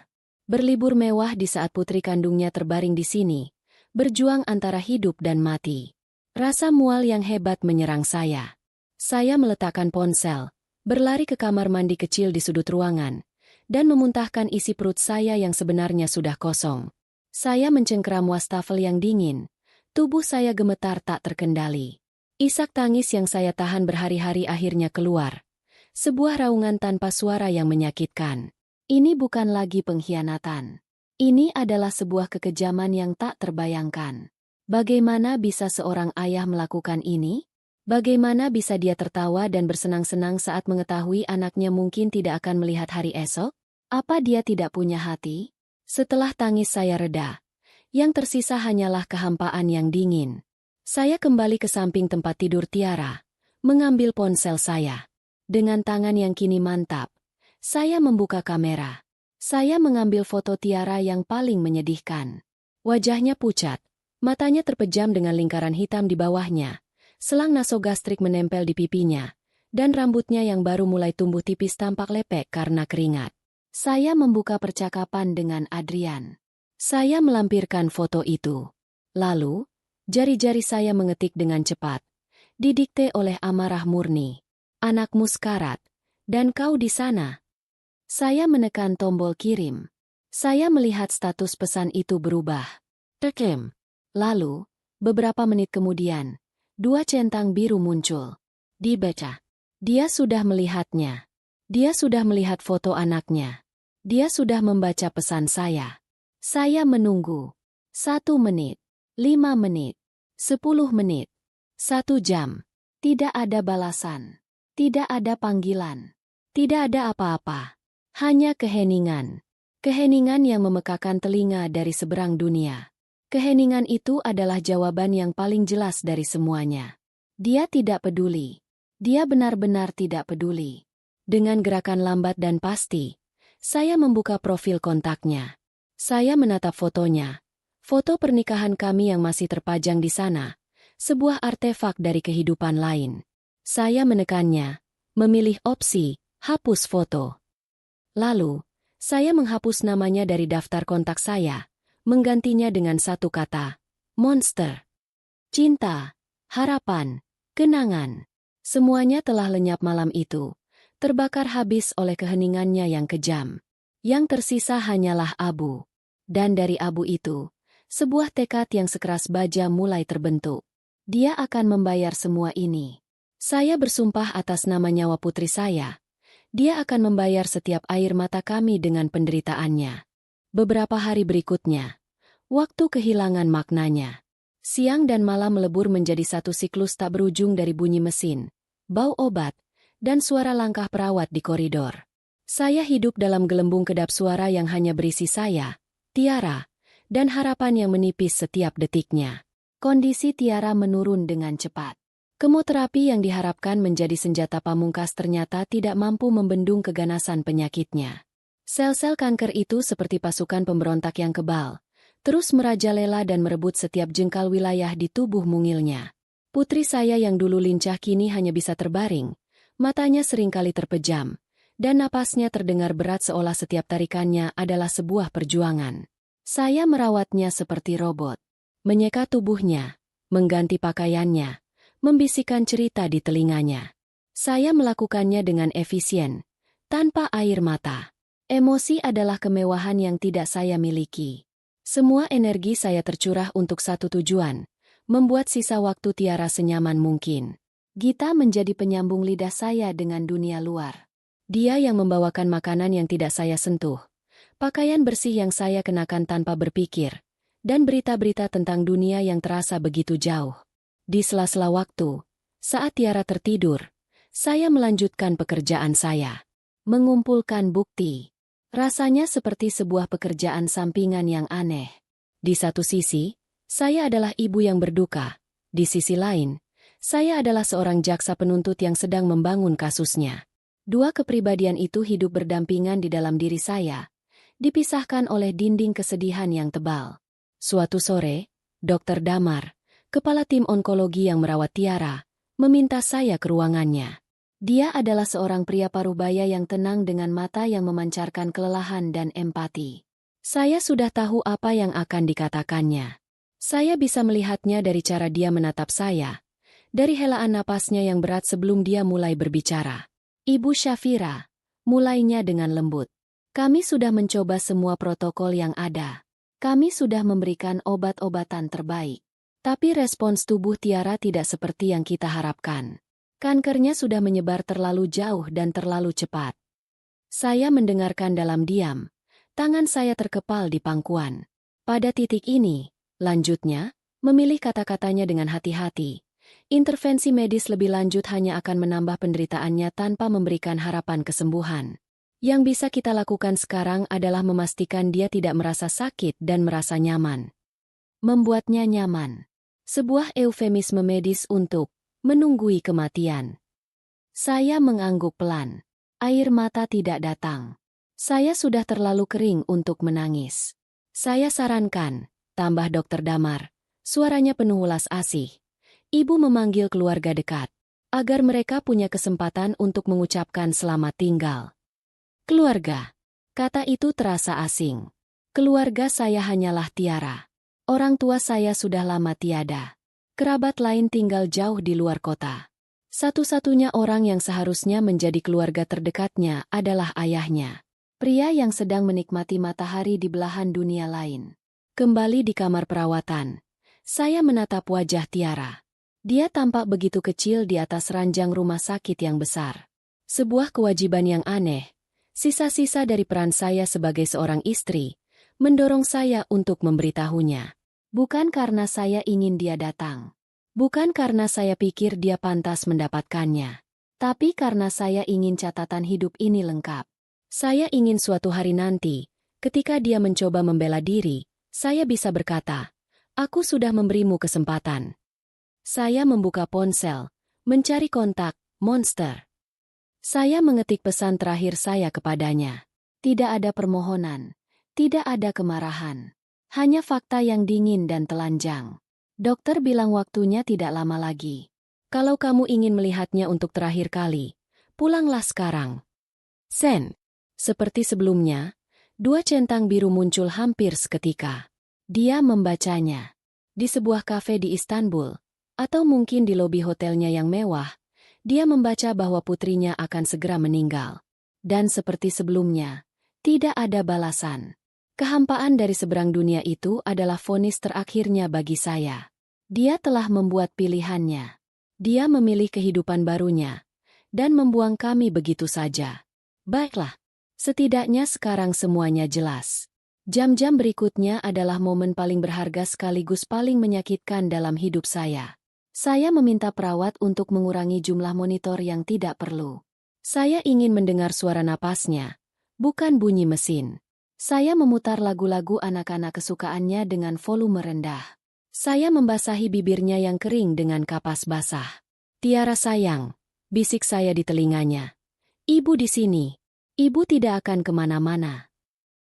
Berlibur mewah di saat putri kandungnya terbaring di sini, berjuang antara hidup dan mati. Rasa mual yang hebat menyerang saya. Saya meletakkan ponsel, berlari ke kamar mandi kecil di sudut ruangan, dan memuntahkan isi perut saya yang sebenarnya sudah kosong. Saya mencengkeram wastafel yang dingin, tubuh saya gemetar tak terkendali. Isak tangis yang saya tahan berhari-hari akhirnya keluar. Sebuah raungan tanpa suara yang menyakitkan. Ini bukan lagi pengkhianatan. Ini adalah sebuah kekejaman yang tak terbayangkan. Bagaimana bisa seorang ayah melakukan ini? Bagaimana bisa dia tertawa dan bersenang-senang saat mengetahui anaknya mungkin tidak akan melihat hari esok? Apa dia tidak punya hati? Setelah tangis saya reda, yang tersisa hanyalah kehampaan yang dingin. Saya kembali ke samping tempat tidur Tiara, mengambil ponsel saya. Dengan tangan yang kini mantap, saya membuka kamera. Saya mengambil foto Tiara yang paling menyedihkan. Wajahnya pucat, matanya terpejam dengan lingkaran hitam di bawahnya. Selang nasogastrik menempel di pipinya, dan rambutnya yang baru mulai tumbuh tipis tampak lepek karena keringat. Saya membuka percakapan dengan Adrian. Saya melampirkan foto itu. Lalu, jari-jari saya mengetik dengan cepat. Didikte oleh amarah murni. Anakmu sekarat, dan kau di sana. Saya menekan tombol kirim. Saya melihat status pesan itu berubah. Tekem. Lalu, beberapa menit kemudian, 2 centang biru muncul. Dibaca. Dia sudah melihatnya. Dia sudah melihat foto anaknya. Dia sudah membaca pesan saya. Saya menunggu. 1 menit. 5 menit. 10 menit. 1 jam. Tidak ada balasan. Tidak ada panggilan. Tidak ada apa-apa. Hanya keheningan. Keheningan yang memekakan telinga dari seberang dunia. Keheningan itu adalah jawaban yang paling jelas dari semuanya. Dia tidak peduli. Dia benar-benar tidak peduli. Dengan gerakan lambat dan pasti, saya membuka profil kontaknya. Saya menatap fotonya. Foto pernikahan kami yang masih terpajang di sana. Sebuah artefak dari kehidupan lain. Saya menekannya, memilih opsi, hapus foto. Lalu, saya menghapus namanya dari daftar kontak saya. Menggantinya dengan satu kata, monster. Cinta, harapan, kenangan. Semuanya telah lenyap malam itu, terbakar habis oleh keheningannya yang kejam. Yang tersisa hanyalah abu. Dan dari abu itu, sebuah tekad yang sekeras baja mulai terbentuk. Dia akan membayar semua ini. Saya bersumpah atas nama nyawa putri saya. Dia akan membayar setiap air mata kami dengan penderitaannya. Beberapa hari berikutnya, waktu kehilangan maknanya. Siang dan malam melebur menjadi satu siklus tak berujung dari bunyi mesin, bau obat, dan suara langkah perawat di koridor. Saya hidup dalam gelembung kedap suara yang hanya berisi saya, Tiara, dan harapan yang menipis setiap detiknya. Kondisi Tiara menurun dengan cepat. Kemoterapi yang diharapkan menjadi senjata pamungkas ternyata tidak mampu membendung keganasan penyakitnya. Sel-sel kanker itu seperti pasukan pemberontak yang kebal, terus merajalela dan merebut setiap jengkal wilayah di tubuh mungilnya. Putri saya yang dulu lincah kini hanya bisa terbaring, matanya seringkali terpejam, dan napasnya terdengar berat seolah setiap tarikannya adalah sebuah perjuangan. Saya merawatnya seperti robot, menyeka tubuhnya, mengganti pakaiannya, membisikkan cerita di telinganya. Saya melakukannya dengan efisien, tanpa air mata. Emosi adalah kemewahan yang tidak saya miliki. Semua energi saya tercurah untuk satu tujuan, membuat sisa waktu Tiara senyaman mungkin. Gita menjadi penyambung lidah saya dengan dunia luar. Dia yang membawakan makanan yang tidak saya sentuh, pakaian bersih yang saya kenakan tanpa berpikir, dan berita-berita tentang dunia yang terasa begitu jauh. Di sela-sela waktu, saat Tiara tertidur, saya melanjutkan pekerjaan saya. Mengumpulkan bukti. Rasanya seperti sebuah pekerjaan sampingan yang aneh. Di satu sisi, saya adalah ibu yang berduka. Di sisi lain, saya adalah seorang jaksa penuntut yang sedang membangun kasusnya. Dua kepribadian itu hidup berdampingan di dalam diri saya, dipisahkan oleh dinding kesedihan yang tebal. Suatu sore, Dr. Damar, kepala tim onkologi yang merawat Tiara, meminta saya ke ruangannya. Dia adalah seorang pria parubaya yang tenang dengan mata yang memancarkan kelelahan dan empati. Saya sudah tahu apa yang akan dikatakannya. Saya bisa melihatnya dari cara dia menatap saya, dari helaan napasnya yang berat sebelum dia mulai berbicara. Ibu Syafira, mulainya dengan lembut. Kami sudah mencoba semua protokol yang ada. Kami sudah memberikan obat-obatan terbaik. Tapi respons tubuh Tiara tidak seperti yang kita harapkan. Kankernya sudah menyebar terlalu jauh dan terlalu cepat. Saya mendengarkan dalam diam. Tangan saya terkepal di pangkuan. Pada titik ini, lanjutnya, memilih kata-katanya dengan hati-hati. Intervensi medis lebih lanjut hanya akan menambah penderitaannya tanpa memberikan harapan kesembuhan. Yang bisa kita lakukan sekarang adalah memastikan dia tidak merasa sakit dan merasa nyaman. Membuatnya nyaman. Sebuah eufemisme medis untuk menunggui kematian. Saya mengangguk pelan. Air mata tidak datang. Saya sudah terlalu kering untuk menangis. Saya sarankan, tambah Dr. Damar, suaranya penuh ulas asih. Ibu memanggil keluarga dekat, agar mereka punya kesempatan untuk mengucapkan selamat tinggal. Keluarga. Kata itu terasa asing. Keluarga saya hanyalah Tiara. Orang tua saya sudah lama tiada. Kerabat lain tinggal jauh di luar kota. Satu-satunya orang yang seharusnya menjadi keluarga terdekatnya adalah ayahnya. Pria yang sedang menikmati matahari di belahan dunia lain. Kembali di kamar perawatan, saya menatap wajah Tiara. Dia tampak begitu kecil di atas ranjang rumah sakit yang besar. Sebuah kewajiban yang aneh, sisa-sisa dari peran saya sebagai seorang istri, mendorong saya untuk memberitahunya. Bukan karena saya ingin dia datang. Bukan karena saya pikir dia pantas mendapatkannya. Tapi karena saya ingin catatan hidup ini lengkap. Saya ingin suatu hari nanti, ketika dia mencoba membela diri, saya bisa berkata, aku sudah memberimu kesempatan. Saya membuka ponsel, mencari kontak, monster. Saya mengetik pesan terakhir saya kepadanya. Tidak ada permohonan, tidak ada kemarahan. Hanya fakta yang dingin dan telanjang. Dokter bilang waktunya tidak lama lagi. Kalau kamu ingin melihatnya untuk terakhir kali, pulanglah sekarang. Sen. Seperti sebelumnya, dua centang biru muncul hampir seketika. Dia membacanya. Di sebuah kafe di Istanbul, atau mungkin di lobi hotelnya yang mewah, dia membaca bahwa putrinya akan segera meninggal. Dan seperti sebelumnya, tidak ada balasan. Kehampaan dari seberang dunia itu adalah vonis terakhirnya bagi saya. Dia telah membuat pilihannya. Dia memilih kehidupan barunya, dan membuang kami begitu saja. Baiklah, setidaknya sekarang semuanya jelas. Jam-jam berikutnya adalah momen paling berharga sekaligus paling menyakitkan dalam hidup saya. Saya meminta perawat untuk mengurangi jumlah monitor yang tidak perlu. Saya ingin mendengar suara napasnya, bukan bunyi mesin. Saya memutar lagu-lagu anak-anak kesukaannya dengan volume rendah. Saya membasahi bibirnya yang kering dengan kapas basah. Tiara sayang, bisik saya di telinganya. Ibu di sini. Ibu tidak akan kemana-mana.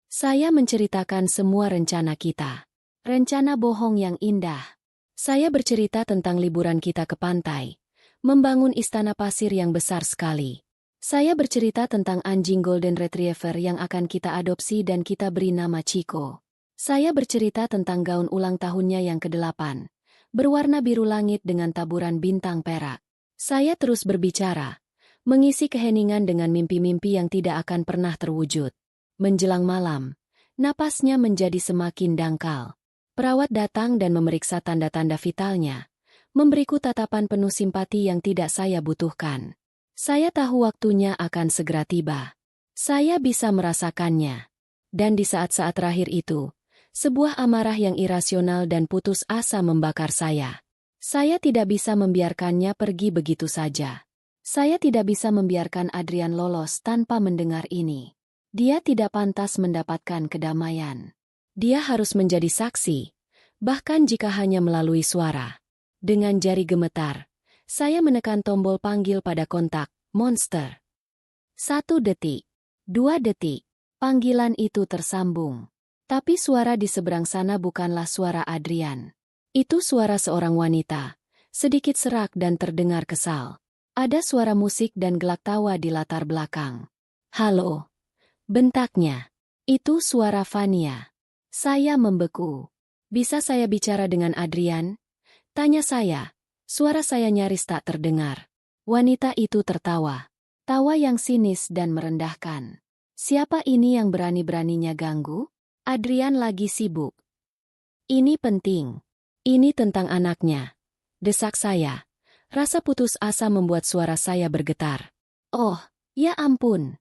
Saya menceritakan semua rencana kita. Rencana bohong yang indah. Saya bercerita tentang liburan kita ke pantai. Membangun istana pasir yang besar sekali. Saya bercerita tentang anjing Golden Retriever yang akan kita adopsi dan kita beri nama Chico. Saya bercerita tentang gaun ulang tahunnya yang ke-8. Berwarna biru langit dengan taburan bintang perak. Saya terus berbicara. Mengisi keheningan dengan mimpi-mimpi yang tidak akan pernah terwujud. Menjelang malam, napasnya menjadi semakin dangkal. Perawat datang dan memeriksa tanda-tanda vitalnya. Memberiku tatapan penuh simpati yang tidak saya butuhkan. Saya tahu waktunya akan segera tiba. Saya bisa merasakannya. Dan di saat-saat terakhir itu, sebuah amarah yang irasional dan putus asa membakar saya. Saya tidak bisa membiarkannya pergi begitu saja. Saya tidak bisa membiarkan Adrian lolos tanpa mendengar ini. Dia tidak pantas mendapatkan kedamaian. Dia harus menjadi saksi, bahkan jika hanya melalui suara. Dengan jari gemetar, saya menekan tombol panggil pada kontak, monster. 1 detik, 2 detik, panggilan itu tersambung. Tapi suara di seberang sana bukanlah suara Adrian. Itu suara seorang wanita, sedikit serak dan terdengar kesal. Ada suara musik dan gelak tawa di latar belakang. Halo, bentaknya. Itu suara Vania. Saya membeku. Bisa saya bicara dengan Adrian? Tanya saya. Suara saya nyaris tak terdengar. Wanita itu tertawa. Tawa yang sinis dan merendahkan. Siapa ini yang berani-beraninya ganggu? Adrian lagi sibuk. Ini penting. Ini tentang anaknya. Desak saya. Rasa putus asa membuat suara saya bergetar. Oh, ya ampun.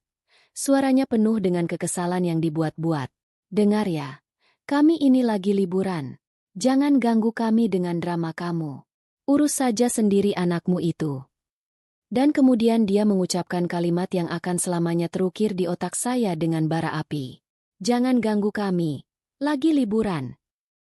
Suaranya penuh dengan kekesalan yang dibuat-buat. Dengar ya. Kami ini lagi liburan. Jangan ganggu kami dengan drama kamu. Urus saja sendiri anakmu itu. Dan kemudian dia mengucapkan kalimat yang akan selamanya terukir di otak saya dengan bara api. Jangan ganggu kami. Lagi liburan.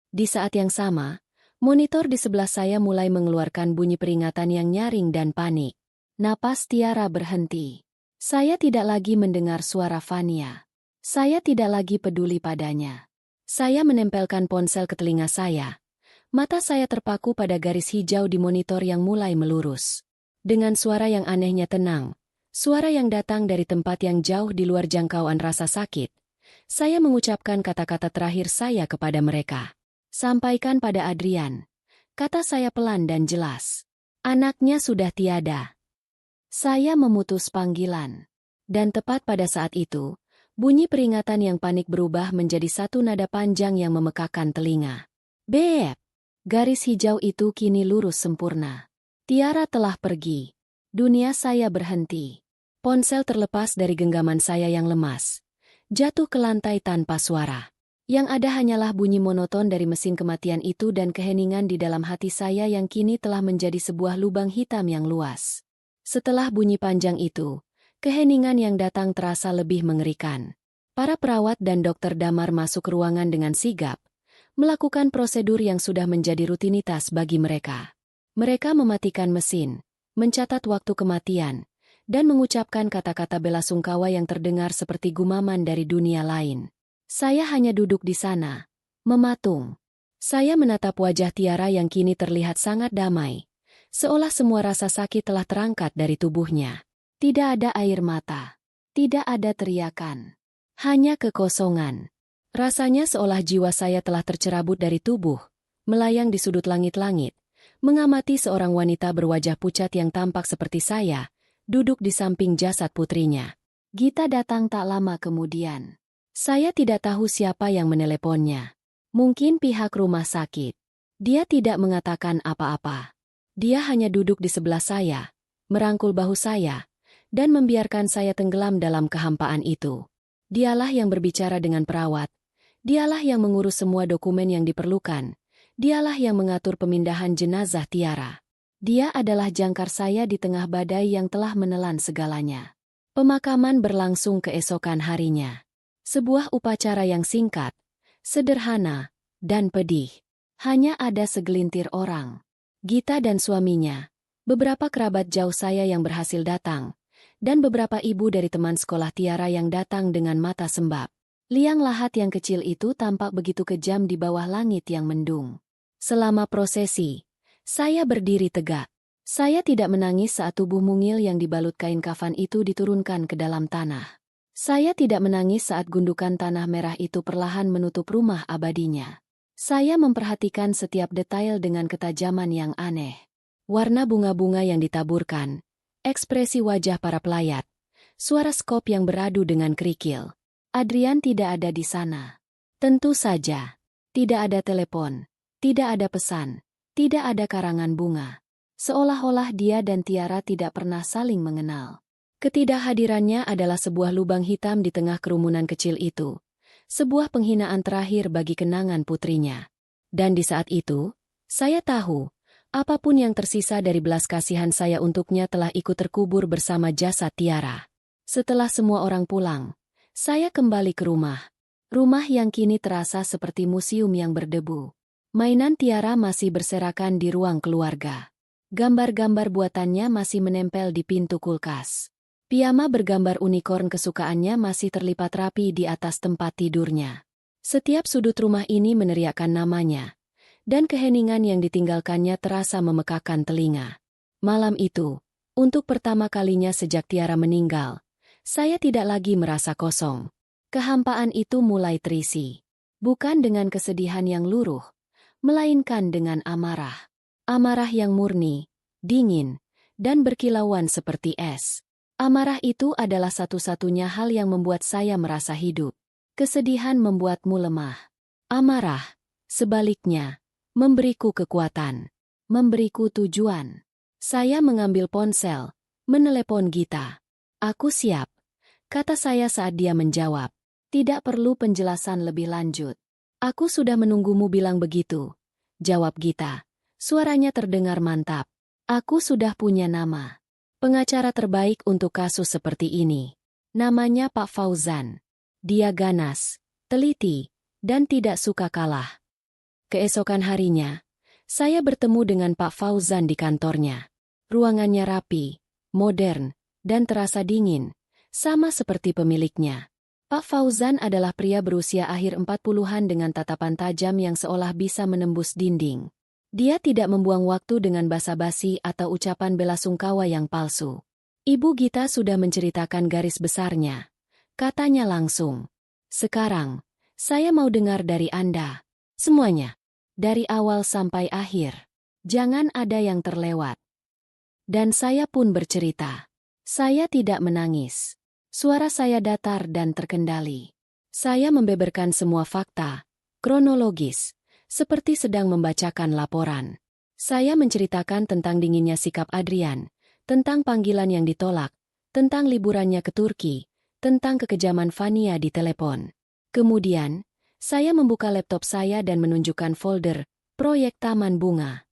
Di saat yang sama, monitor di sebelah saya mulai mengeluarkan bunyi peringatan yang nyaring dan panik. Napas Tiara berhenti. Saya tidak lagi mendengar suara Vania. Saya tidak lagi peduli padanya. Saya menempelkan ponsel ke telinga saya. Mata saya terpaku pada garis hijau di monitor yang mulai melurus. Dengan suara yang anehnya tenang, suara yang datang dari tempat yang jauh di luar jangkauan rasa sakit, saya mengucapkan kata-kata terakhir saya kepada mereka. Sampaikan pada Adrian. Kata saya pelan dan jelas. Anaknya sudah tiada. Saya memutus panggilan. Dan tepat pada saat itu, bunyi peringatan yang panik berubah menjadi satu nada panjang yang memekakan telinga. Beep! Garis hijau itu kini lurus sempurna. Tiara telah pergi. Dunia saya berhenti. Ponsel terlepas dari genggaman saya yang lemas. Jatuh ke lantai tanpa suara. Yang ada hanyalah bunyi monoton dari mesin kematian itu dan keheningan di dalam hati saya yang kini telah menjadi sebuah lubang hitam yang luas. Setelah bunyi panjang itu, keheningan yang datang terasa lebih mengerikan. Para perawat dan dokter damar masuk ke ruangan dengan sigap, melakukan prosedur yang sudah menjadi rutinitas bagi mereka. Mereka mematikan mesin, mencatat waktu kematian, dan mengucapkan kata-kata bela sungkawa yang terdengar seperti gumaman dari dunia lain. Saya hanya duduk di sana, mematung. Saya menatap wajah Tiara yang kini terlihat sangat damai, seolah semua rasa sakit telah terangkat dari tubuhnya. Tidak ada air mata. Tidak ada teriakan. Hanya kekosongan. Rasanya seolah jiwa saya telah tercerabut dari tubuh, melayang di sudut langit-langit, mengamati seorang wanita berwajah pucat yang tampak seperti saya, duduk di samping jasad putrinya. Gita datang tak lama kemudian. Saya tidak tahu siapa yang meneleponnya. Mungkin pihak rumah sakit. Dia tidak mengatakan apa-apa. Dia hanya duduk di sebelah saya, merangkul bahu saya, dan membiarkan saya tenggelam dalam kehampaan itu. Dialah yang berbicara dengan perawat. Dialah yang mengurus semua dokumen yang diperlukan. Dialah yang mengatur pemindahan jenazah Tiara. Dia adalah jangkar saya di tengah badai yang telah menelan segalanya. Pemakaman berlangsung keesokan harinya. Sebuah upacara yang singkat, sederhana, dan pedih. Hanya ada segelintir orang. Gita dan suaminya, beberapa kerabat jauh saya yang berhasil datang, dan beberapa ibu dari teman sekolah Tiara yang datang dengan mata sembab. Liang lahat yang kecil itu tampak begitu kejam di bawah langit yang mendung. Selama prosesi, saya berdiri tegak. Saya tidak menangis saat tubuh mungil yang dibalut kain kafan itu diturunkan ke dalam tanah. Saya tidak menangis saat gundukan tanah merah itu perlahan menutup rumah abadinya. Saya memperhatikan setiap detail dengan ketajaman yang aneh. Warna bunga-bunga yang ditaburkan, ekspresi wajah para pelayat, suara skop yang beradu dengan kerikil. Adrian tidak ada di sana. Tentu saja. Tidak ada telepon, tidak ada pesan, tidak ada karangan bunga. Seolah-olah dia dan Tiara tidak pernah saling mengenal. Ketidakhadirannya adalah sebuah lubang hitam di tengah kerumunan kecil itu. Sebuah penghinaan terakhir bagi kenangan putrinya. Dan di saat itu, saya tahu, apapun yang tersisa dari belas kasihan saya untuknya telah ikut terkubur bersama jasad Tiara. Setelah semua orang pulang, saya kembali ke rumah. Rumah yang kini terasa seperti museum yang berdebu. Mainan Tiara masih berserakan di ruang keluarga. Gambar-gambar buatannya masih menempel di pintu kulkas. Piyama bergambar unicorn kesukaannya masih terlipat rapi di atas tempat tidurnya. Setiap sudut rumah ini meneriakkan namanya, dan keheningan yang ditinggalkannya terasa memekakkan telinga. Malam itu, untuk pertama kalinya sejak Tiara meninggal, saya tidak lagi merasa kosong. Kehampaan itu mulai terisi, bukan dengan kesedihan yang luruh, melainkan dengan amarah. Amarah yang murni, dingin, dan berkilauan seperti es. Amarah itu adalah satu-satunya hal yang membuat saya merasa hidup. Kesedihan membuatmu lemah. Amarah, sebaliknya, memberiku kekuatan, memberiku tujuan. Saya mengambil ponsel, menelepon Gita. Aku siap, kata saya saat dia menjawab. Tidak perlu penjelasan lebih lanjut. Aku sudah menunggumu bilang begitu, jawab Gita. Suaranya terdengar mantap. Aku sudah punya nama. Pengacara terbaik untuk kasus seperti ini. Namanya Pak Fauzan. Dia ganas, teliti, dan tidak suka kalah. Keesokan harinya, saya bertemu dengan Pak Fauzan di kantornya. Ruangannya rapi, modern, dan terasa dingin, sama seperti pemiliknya. Pak Fauzan adalah pria berusia akhir 40-an dengan tatapan tajam yang seolah bisa menembus dinding. Dia tidak membuang waktu dengan basa-basi atau ucapan bela sungkawa yang palsu. Ibu Gita sudah menceritakan garis besarnya. Katanya langsung. Sekarang, saya mau dengar dari Anda. Semuanya. Dari awal sampai akhir. Jangan ada yang terlewat. Dan saya pun bercerita. Saya tidak menangis. Suara saya datar dan terkendali. Saya membeberkan semua fakta, kronologis, seperti sedang membacakan laporan. Saya menceritakan tentang dinginnya sikap Adrian, tentang panggilan yang ditolak, tentang liburannya ke Turki, tentang kekejaman Fania di telepon. Kemudian, saya membuka laptop saya dan menunjukkan folder proyek Taman Bunga.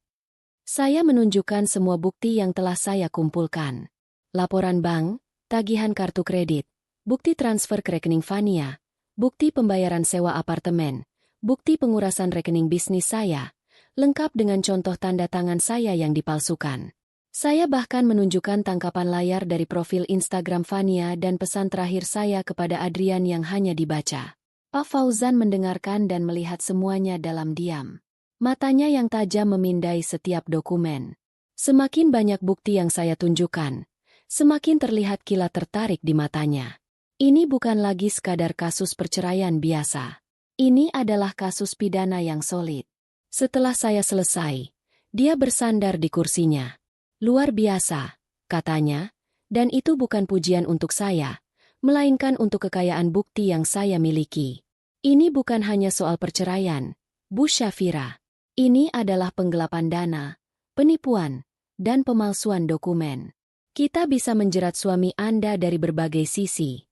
Saya menunjukkan semua bukti yang telah saya kumpulkan. Laporan bank, tagihan kartu kredit, bukti transfer ke rekening Fania, bukti pembayaran sewa apartemen, bukti pengurasan rekening bisnis saya, lengkap dengan contoh tanda tangan saya yang dipalsukan. Saya bahkan menunjukkan tangkapan layar dari profil Instagram Fania dan pesan terakhir saya kepada Adrian yang hanya dibaca. Pak Fauzan mendengarkan dan melihat semuanya dalam diam. Matanya yang tajam memindai setiap dokumen. Semakin banyak bukti yang saya tunjukkan, semakin terlihat kilat tertarik di matanya. Ini bukan lagi sekadar kasus perceraian biasa. Ini adalah kasus pidana yang solid. Setelah saya selesai, dia bersandar di kursinya. Luar biasa, katanya, dan itu bukan pujian untuk saya, melainkan untuk kekayaan bukti yang saya miliki. Ini bukan hanya soal perceraian, Bu Syafira. Ini adalah penggelapan dana, penipuan, dan pemalsuan dokumen. Kita bisa menjerat suami Anda dari berbagai sisi.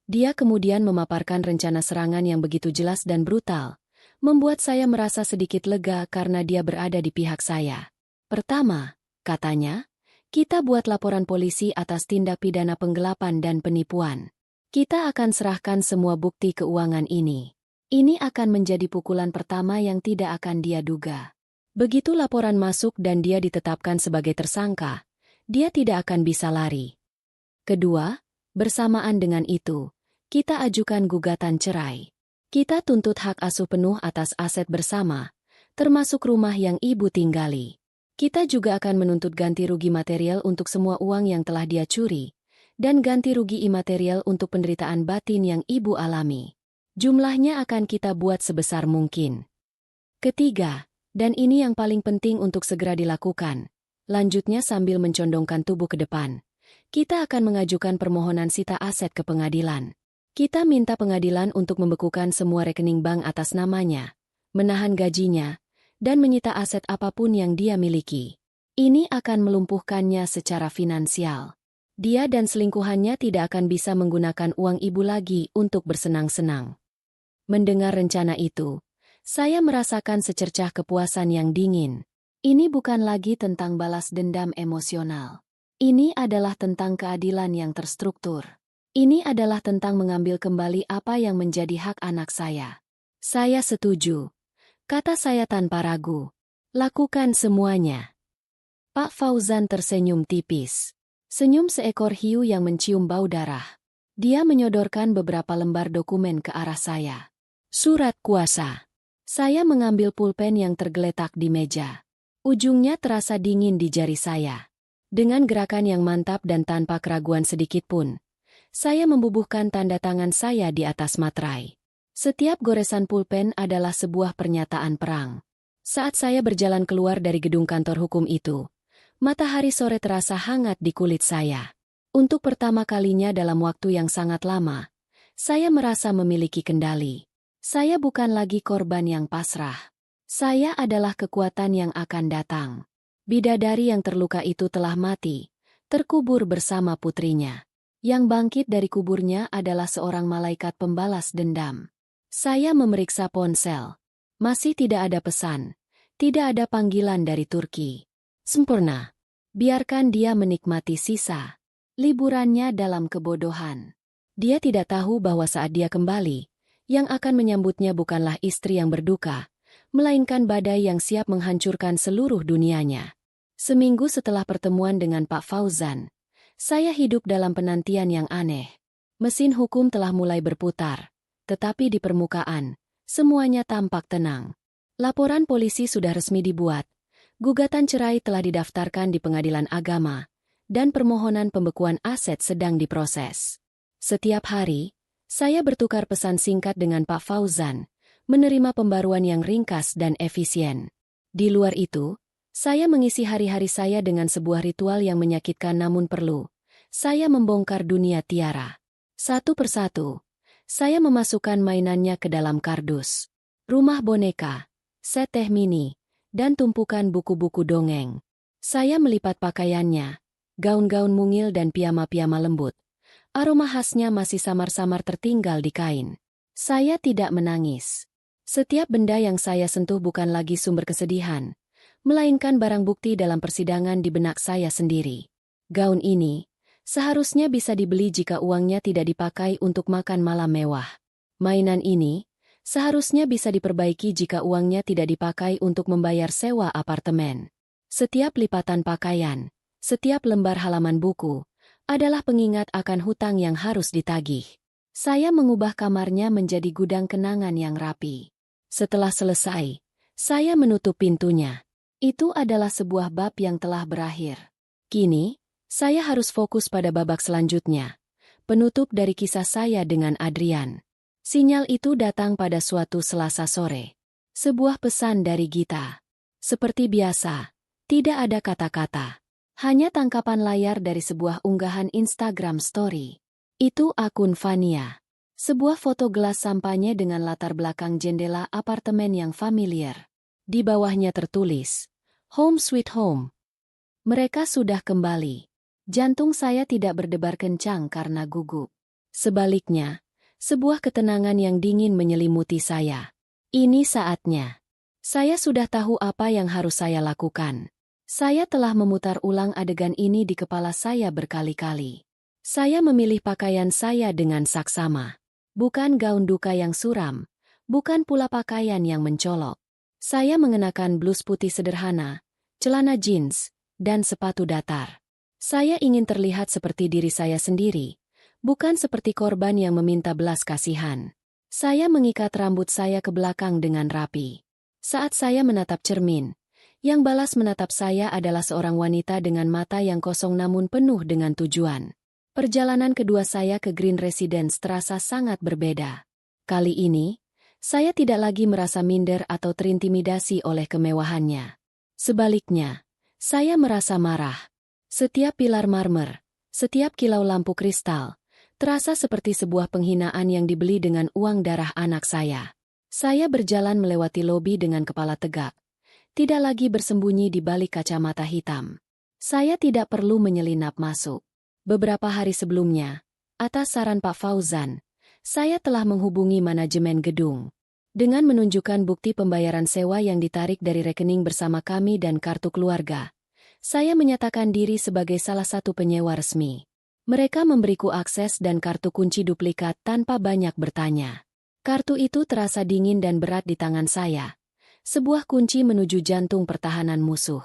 Dia kemudian memaparkan rencana serangan yang begitu jelas dan brutal, membuat saya merasa sedikit lega karena dia berada di pihak saya. Pertama, katanya, kita buat laporan polisi atas tindak pidana penggelapan dan penipuan. Kita akan serahkan semua bukti keuangan ini. Ini akan menjadi pukulan pertama yang tidak akan dia duga. Begitu laporan masuk dan dia ditetapkan sebagai tersangka, dia tidak akan bisa lari. Kedua, bersamaan dengan itu, kita ajukan gugatan cerai. Kita tuntut hak asuh penuh atas aset bersama, termasuk rumah yang ibu tinggali. Kita juga akan menuntut ganti rugi material untuk semua uang yang telah dia curi, dan ganti rugi imaterial untuk penderitaan batin yang ibu alami. Jumlahnya akan kita buat sebesar mungkin. Ketiga, dan ini yang paling penting untuk segera dilakukan, lanjutnya sambil mencondongkan tubuh ke depan, kita akan mengajukan permohonan sita aset ke pengadilan. Kita minta pengadilan untuk membekukan semua rekening bank atas namanya, menahan gajinya, dan menyita aset apapun yang dia miliki. Ini akan melumpuhkannya secara finansial. Dia dan selingkuhannya tidak akan bisa menggunakan uang ibu lagi untuk bersenang-senang. Mendengar rencana itu, saya merasakan secercah kepuasan yang dingin. Ini bukan lagi tentang balas dendam emosional. Ini adalah tentang keadilan yang terstruktur. Ini adalah tentang mengambil kembali apa yang menjadi hak anak saya. Saya setuju, kata saya tanpa ragu. Lakukan semuanya. Pak Fauzan tersenyum tipis. Senyum seekor hiu yang mencium bau darah. Dia menyodorkan beberapa lembar dokumen ke arah saya. Surat kuasa. Saya mengambil pulpen yang tergeletak di meja. Ujungnya terasa dingin di jari saya. Dengan gerakan yang mantap dan tanpa keraguan sedikitpun, saya membubuhkan tanda tangan saya di atas materai. Setiap goresan pulpen adalah sebuah pernyataan perang. Saat saya berjalan keluar dari gedung kantor hukum itu, matahari sore terasa hangat di kulit saya. Untuk pertama kalinya dalam waktu yang sangat lama, saya merasa memiliki kendali. Saya bukan lagi korban yang pasrah. Saya adalah kekuatan yang akan datang. Bidadari yang terluka itu telah mati, terkubur bersama putrinya. Yang bangkit dari kuburnya adalah seorang malaikat pembalas dendam. Saya memeriksa ponsel. Masih tidak ada pesan. Tidak ada panggilan dari Turki. Sempurna. Biarkan dia menikmati sisa liburannya dalam kebodohan. Dia tidak tahu bahwa saat dia kembali, yang akan menyambutnya bukanlah istri yang berduka, melainkan badai yang siap menghancurkan seluruh dunianya. Seminggu setelah pertemuan dengan Pak Fauzan, saya hidup dalam penantian yang aneh. Mesin hukum telah mulai berputar, tetapi di permukaan, semuanya tampak tenang. Laporan polisi sudah resmi dibuat. Gugatan cerai telah didaftarkan di pengadilan agama, dan permohonan pembekuan aset sedang diproses. Setiap hari, saya bertukar pesan singkat dengan Pak Fauzan, menerima pembaruan yang ringkas dan efisien. Di luar itu, saya mengisi hari-hari saya dengan sebuah ritual yang menyakitkan namun perlu. Saya membongkar dunia Tiara. Satu persatu, saya memasukkan mainannya ke dalam kardus. Rumah boneka, set teh mini, dan tumpukan buku-buku dongeng. Saya melipat pakaiannya, gaun-gaun mungil dan piyama-piyama lembut. Aroma khasnya masih samar-samar tertinggal di kain. Saya tidak menangis. Setiap benda yang saya sentuh bukan lagi sumber kesedihan, melainkan barang bukti dalam persidangan di benak saya sendiri. Gaun ini seharusnya bisa dibeli jika uangnya tidak dipakai untuk makan malam mewah. Mainan ini seharusnya bisa diperbaiki jika uangnya tidak dipakai untuk membayar sewa apartemen. Setiap lipatan pakaian, setiap lembar halaman buku, adalah pengingat akan hutang yang harus ditagih. Saya mengubah kamarnya menjadi gudang kenangan yang rapi. Setelah selesai, saya menutup pintunya. Itu adalah sebuah bab yang telah berakhir. Kini, saya harus fokus pada babak selanjutnya. Penutup dari kisah saya dengan Adrian. Sinyal itu datang pada suatu Selasa sore. Sebuah pesan dari Gita. Seperti biasa, tidak ada kata-kata. Hanya tangkapan layar dari sebuah unggahan Instagram story. Itu akun Fania. Sebuah foto gelas sampahnya dengan latar belakang jendela apartemen yang familiar. Di bawahnya tertulis, Home Sweet Home. Mereka sudah kembali. Jantung saya tidak berdebar kencang karena gugup. Sebaliknya, sebuah ketenangan yang dingin menyelimuti saya. Ini saatnya. Saya sudah tahu apa yang harus saya lakukan. Saya telah memutar ulang adegan ini di kepala saya berkali-kali. Saya memilih pakaian saya dengan saksama. Bukan gaun duka yang suram, bukan pula pakaian yang mencolok. Saya mengenakan blus putih sederhana, celana jeans, dan sepatu datar. Saya ingin terlihat seperti diri saya sendiri, bukan seperti korban yang meminta belas kasihan. Saya mengikat rambut saya ke belakang dengan rapi. Saat saya menatap cermin, yang balas menatap saya adalah seorang wanita dengan mata yang kosong namun penuh dengan tujuan. Perjalanan kedua saya ke Green Residence terasa sangat berbeda. Kali ini, saya tidak lagi merasa minder atau terintimidasi oleh kemewahannya. Sebaliknya, saya merasa marah. Setiap pilar marmer, setiap kilau lampu kristal, terasa seperti sebuah penghinaan yang dibeli dengan uang darah anak saya. Saya berjalan melewati lobi dengan kepala tegak, tidak lagi bersembunyi di balik kacamata hitam. Saya tidak perlu menyelinap masuk. Beberapa hari sebelumnya, atas saran Pak Fauzan, saya telah menghubungi manajemen gedung. Dengan menunjukkan bukti pembayaran sewa yang ditarik dari rekening bersama kami dan kartu keluarga, saya menyatakan diri sebagai salah satu penyewa resmi. Mereka memberiku akses dan kartu kunci duplikat tanpa banyak bertanya. Kartu itu terasa dingin dan berat di tangan saya. Sebuah kunci menuju jantung pertahanan musuh.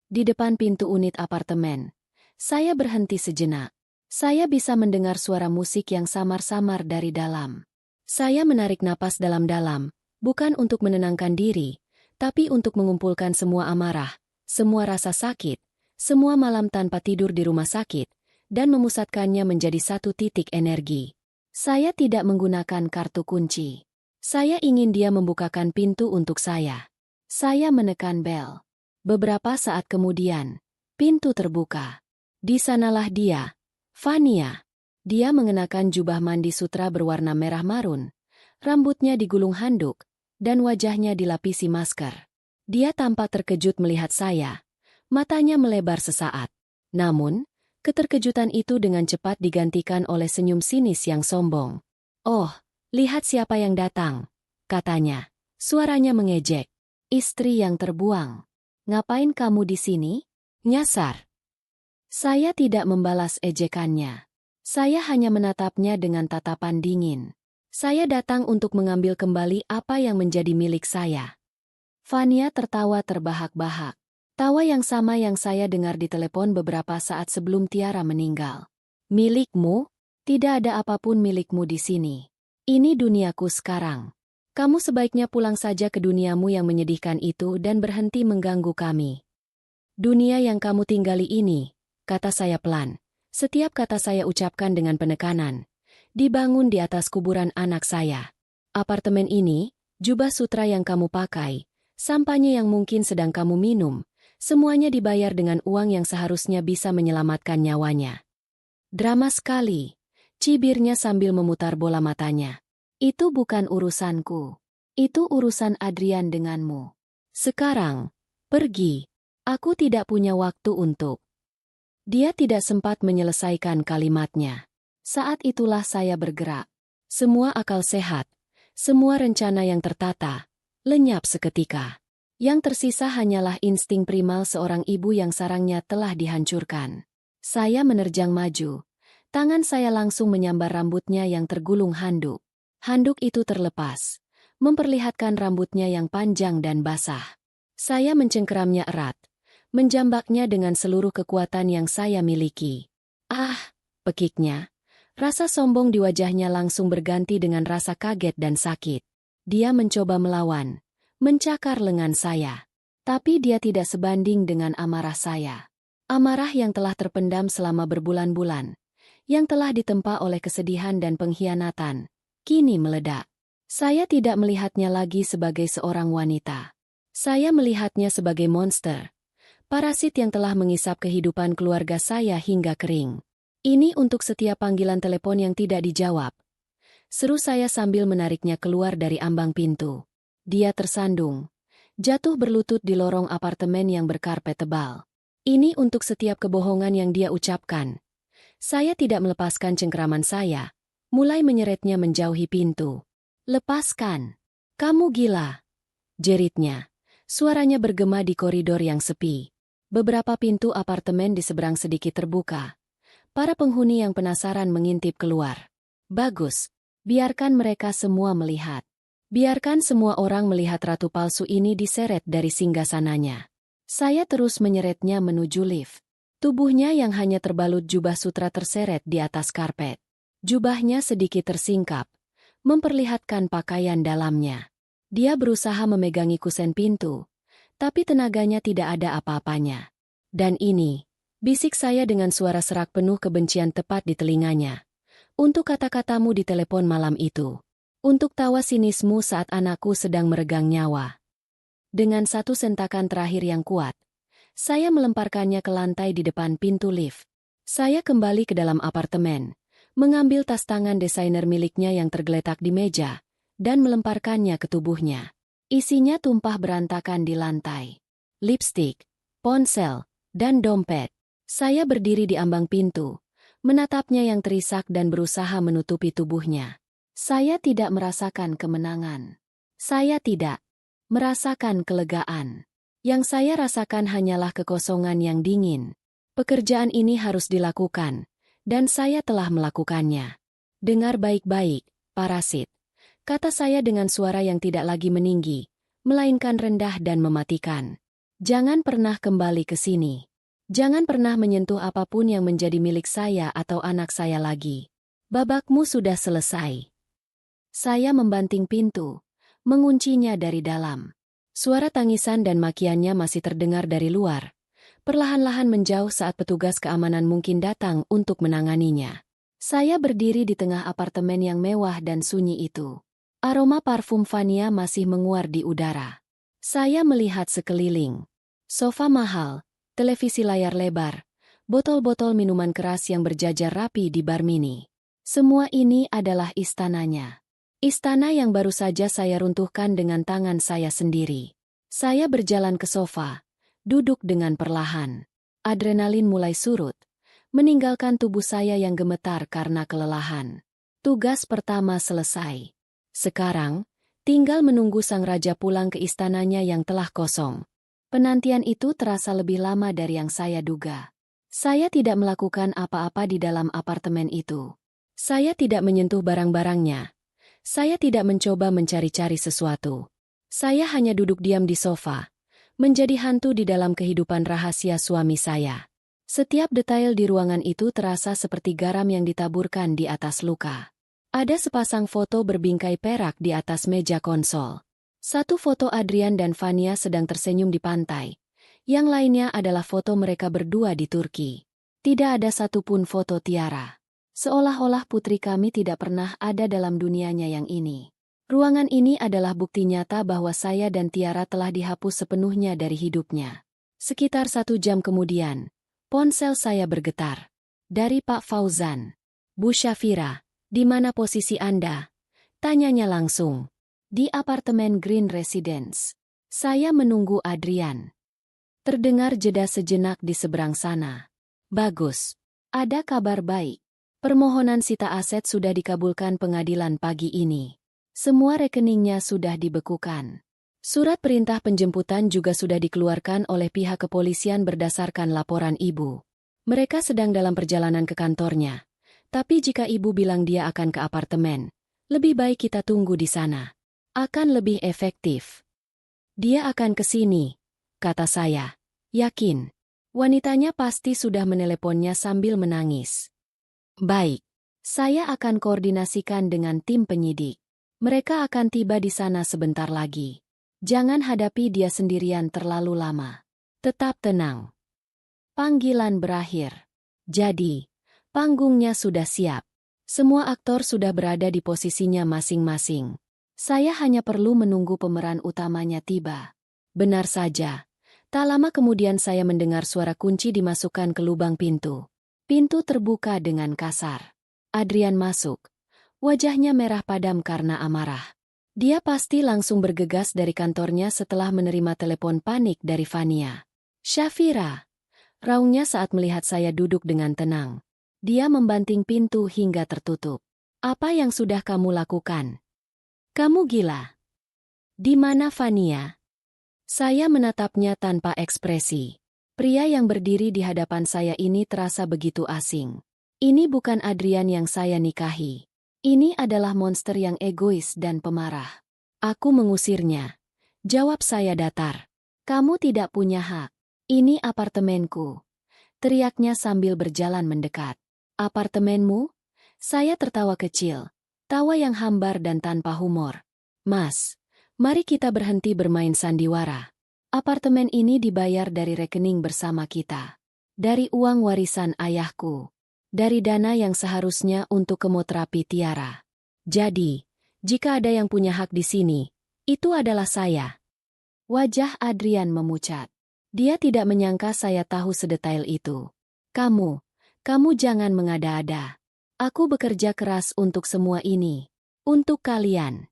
Di depan pintu unit apartemen, saya berhenti sejenak. Saya bisa mendengar suara musik yang samar-samar dari dalam. Saya menarik napas dalam-dalam, bukan untuk menenangkan diri, tapi untuk mengumpulkan semua amarah, semua rasa sakit, semua malam tanpa tidur di rumah sakit, dan memusatkannya menjadi satu titik energi. Saya tidak menggunakan kartu kunci. Saya ingin dia membukakan pintu untuk saya. Saya menekan bel. Beberapa saat kemudian, pintu terbuka. Di sanalah dia, Fania. Dia mengenakan jubah mandi sutra berwarna merah marun, rambutnya digulung handuk, dan wajahnya dilapisi masker. Dia tampak terkejut melihat saya. Matanya melebar sesaat. Namun, keterkejutan itu dengan cepat digantikan oleh senyum sinis yang sombong. "Oh, lihat siapa yang datang," katanya. Suaranya mengejek. "Istri yang terbuang. Ngapain kamu di sini?" Nyasar. Saya tidak membalas ejekannya. Saya hanya menatapnya dengan tatapan dingin. Saya datang untuk mengambil kembali apa yang menjadi milik saya. Fania tertawa terbahak-bahak. Tawa yang sama yang saya dengar di telepon beberapa saat sebelum Tiara meninggal. "Milikmu? Tidak ada apapun milikmu di sini. Ini duniaku sekarang. Kamu sebaiknya pulang saja ke duniamu yang menyedihkan itu dan berhenti mengganggu kami." "Dunia yang kamu tinggali ini," kata saya pelan. Setiap kata saya ucapkan dengan penekanan. "Dibangun di atas kuburan anak saya. Apartemen ini, jubah sutra yang kamu pakai, sampahnya yang mungkin sedang kamu minum, semuanya dibayar dengan uang yang seharusnya bisa menyelamatkan nyawanya." "Drama sekali," cibirnya sambil memutar bola matanya. "Itu bukan urusanku. Itu urusan Adrian denganmu. Sekarang, pergi. Aku tidak punya waktu untuk..." Dia tidak sempat menyelesaikan kalimatnya. Saat itulah saya bergerak. Semua akal sehat, semua rencana yang tertata, lenyap seketika. Yang tersisa hanyalah insting primal seorang ibu yang sarangnya telah dihancurkan. Saya menerjang maju. Tangan saya langsung menyambar rambutnya yang tergulung handuk. Handuk itu terlepas, memperlihatkan rambutnya yang panjang dan basah. Saya mencengkeramnya erat, menjambaknya dengan seluruh kekuatan yang saya miliki. "Ah!" pekiknya. Rasa sombong di wajahnya langsung berganti dengan rasa kaget dan sakit. Dia mencoba melawan, mencakar lengan saya. Tapi dia tidak sebanding dengan amarah saya. Amarah yang telah terpendam selama berbulan-bulan, yang telah ditempa oleh kesedihan dan pengkhianatan, kini meledak. Saya tidak melihatnya lagi sebagai seorang wanita. Saya melihatnya sebagai monster. Parasit yang telah mengisap kehidupan keluarga saya hingga kering. "Ini untuk setiap panggilan telepon yang tidak dijawab," seru saya sambil menariknya keluar dari ambang pintu. Dia tersandung, jatuh berlutut di lorong apartemen yang berkarpet tebal. "Ini untuk setiap kebohongan yang dia ucapkan." Saya tidak melepaskan cengkeraman saya, mulai menyeretnya menjauhi pintu. "Lepaskan. Kamu gila," jeritnya. Suaranya bergema di koridor yang sepi. Beberapa pintu apartemen di seberang sedikit terbuka. Para penghuni yang penasaran mengintip keluar. Bagus. Biarkan mereka semua melihat. Biarkan semua orang melihat ratu palsu ini diseret dari singgasananya. Saya terus menyeretnya menuju lift. Tubuhnya yang hanya terbalut jubah sutra terseret di atas karpet. Jubahnya sedikit tersingkap, memperlihatkan pakaian dalamnya. Dia berusaha memegangi kusen pintu, tapi tenaganya tidak ada apa-apanya. Dan ini, bisik saya dengan suara serak penuh kebencian tepat di telinganya. Untuk kata-katamu di telepon malam itu. Untuk tawa sinismu saat anakku sedang meregang nyawa. Dengan satu sentakan terakhir yang kuat, saya melemparkannya ke lantai di depan pintu lift. Saya kembali ke dalam apartemen, mengambil tas tangan desainer miliknya yang tergeletak di meja, dan melemparkannya ke tubuhnya. Isinya tumpah berantakan di lantai. Lipstik, ponsel, dan dompet. Saya berdiri di ambang pintu, menatapnya yang terisak dan berusaha menutupi tubuhnya. Saya tidak merasakan kemenangan. Saya tidak merasakan kelegaan. Yang saya rasakan hanyalah kekosongan yang dingin. Pekerjaan ini harus dilakukan, dan saya telah melakukannya. Dengar baik-baik, parasit, kata saya dengan suara yang tidak lagi meninggi, melainkan rendah dan mematikan. Jangan pernah kembali ke sini. Jangan pernah menyentuh apapun yang menjadi milik saya atau anak saya lagi. Babakmu sudah selesai. Saya membanting pintu, menguncinya dari dalam. Suara tangisan dan makiannya masih terdengar dari luar. Perlahan-lahan menjauh saat petugas keamanan mungkin datang untuk menanganinya. Saya berdiri di tengah apartemen yang mewah dan sunyi itu. Aroma parfum Vania masih menguar di udara. Saya melihat sekeliling. Sofa mahal, televisi layar lebar, botol-botol minuman keras yang berjajar rapi di bar mini. Semua ini adalah istananya. Istana yang baru saja saya runtuhkan dengan tangan saya sendiri. Saya berjalan ke sofa, duduk dengan perlahan. Adrenalin mulai surut, meninggalkan tubuh saya yang gemetar karena kelelahan. Tugas pertama selesai. Sekarang, tinggal menunggu sang raja pulang ke istananya yang telah kosong. Penantian itu terasa lebih lama dari yang saya duga. Saya tidak melakukan apa-apa di dalam apartemen itu. Saya tidak menyentuh barang-barangnya. Saya tidak mencoba mencari-cari sesuatu. Saya hanya duduk diam di sofa, menjadi hantu di dalam kehidupan rahasia suami saya. Setiap detail di ruangan itu terasa seperti garam yang ditaburkan di atas luka. Ada sepasang foto berbingkai perak di atas meja konsol. Satu foto Adrian dan Vania sedang tersenyum di pantai. Yang lainnya adalah foto mereka berdua di Turki. Tidak ada satupun foto Tiara. Seolah-olah putri kami tidak pernah ada dalam dunianya yang ini. Ruangan ini adalah bukti nyata bahwa saya dan Tiara telah dihapus sepenuhnya dari hidupnya. Sekitar 1 jam kemudian, ponsel saya bergetar. Dari Pak Fauzan. Bu Syafira, di mana posisi Anda? Tanyanya langsung. Di apartemen Green Residence. Saya menunggu Adrian. Terdengar jeda sejenak di seberang sana. Bagus. Ada kabar baik. Permohonan sita aset sudah dikabulkan pengadilan pagi ini. Semua rekeningnya sudah dibekukan. Surat perintah penjemputan juga sudah dikeluarkan oleh pihak kepolisian berdasarkan laporan ibu. Mereka sedang dalam perjalanan ke kantornya. Tapi jika ibu bilang dia akan ke apartemen, lebih baik kita tunggu di sana. Akan lebih efektif. Dia akan ke sini, kata saya. Yakin. Wanitanya pasti sudah meneleponnya sambil menangis. Baik. Saya akan koordinasikan dengan tim penyidik. Mereka akan tiba di sana sebentar lagi. Jangan hadapi dia sendirian terlalu lama. Tetap tenang. Panggilan berakhir. Jadi, panggungnya sudah siap. Semua aktor sudah berada di posisinya masing-masing. Saya hanya perlu menunggu pemeran utamanya tiba. Benar saja. Tak lama kemudian saya mendengar suara kunci dimasukkan ke lubang pintu. Pintu terbuka dengan kasar. Adrian masuk. Wajahnya merah padam karena amarah. Dia pasti langsung bergegas dari kantornya setelah menerima telepon panik dari Vania. Syafira, raungnya saat melihat saya duduk dengan tenang. Dia membanting pintu hingga tertutup. Apa yang sudah kamu lakukan? Kamu gila. Di mana Vania? Saya menatapnya tanpa ekspresi. Pria yang berdiri di hadapan saya ini terasa begitu asing. Ini bukan Adrian yang saya nikahi. Ini adalah monster yang egois dan pemarah. Aku mengusirnya. Jawab saya datar. Kamu tidak punya hak. Ini apartemenku. Teriaknya sambil berjalan mendekat. Apartemenmu? Saya tertawa kecil. Tawa yang hambar dan tanpa humor. Mas, mari kita berhenti bermain sandiwara. Apartemen ini dibayar dari rekening bersama kita. Dari uang warisan ayahku. Dari dana yang seharusnya untuk kemoterapi Tiara. Jadi, jika ada yang punya hak di sini, itu adalah saya. Wajah Adrian memucat. Dia tidak menyangka saya tahu sedetail itu. Kamu jangan mengada-ada. Aku bekerja keras untuk semua ini. Untuk kalian.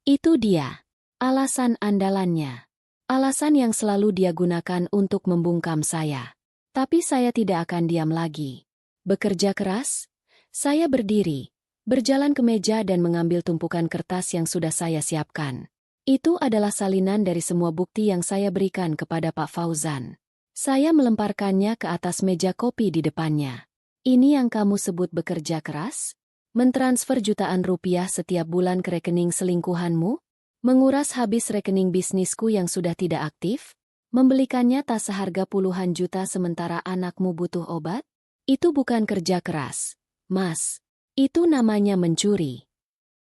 Itu dia. Alasan andalannya. Alasan yang selalu dia gunakan untuk membungkam saya. Tapi saya tidak akan diam lagi. Bekerja keras? Saya berdiri, berjalan ke meja dan mengambil tumpukan kertas yang sudah saya siapkan. Itu adalah salinan dari semua bukti yang saya berikan kepada Pak Fauzan. Saya melemparkannya ke atas meja kopi di depannya. Ini yang kamu sebut bekerja keras? Mentransfer jutaan rupiah setiap bulan ke rekening selingkuhanmu? Menguras habis rekening bisnisku yang sudah tidak aktif? Membelikannya tas seharga puluhan juta sementara anakmu butuh obat? Itu bukan kerja keras, Mas. Itu namanya mencuri.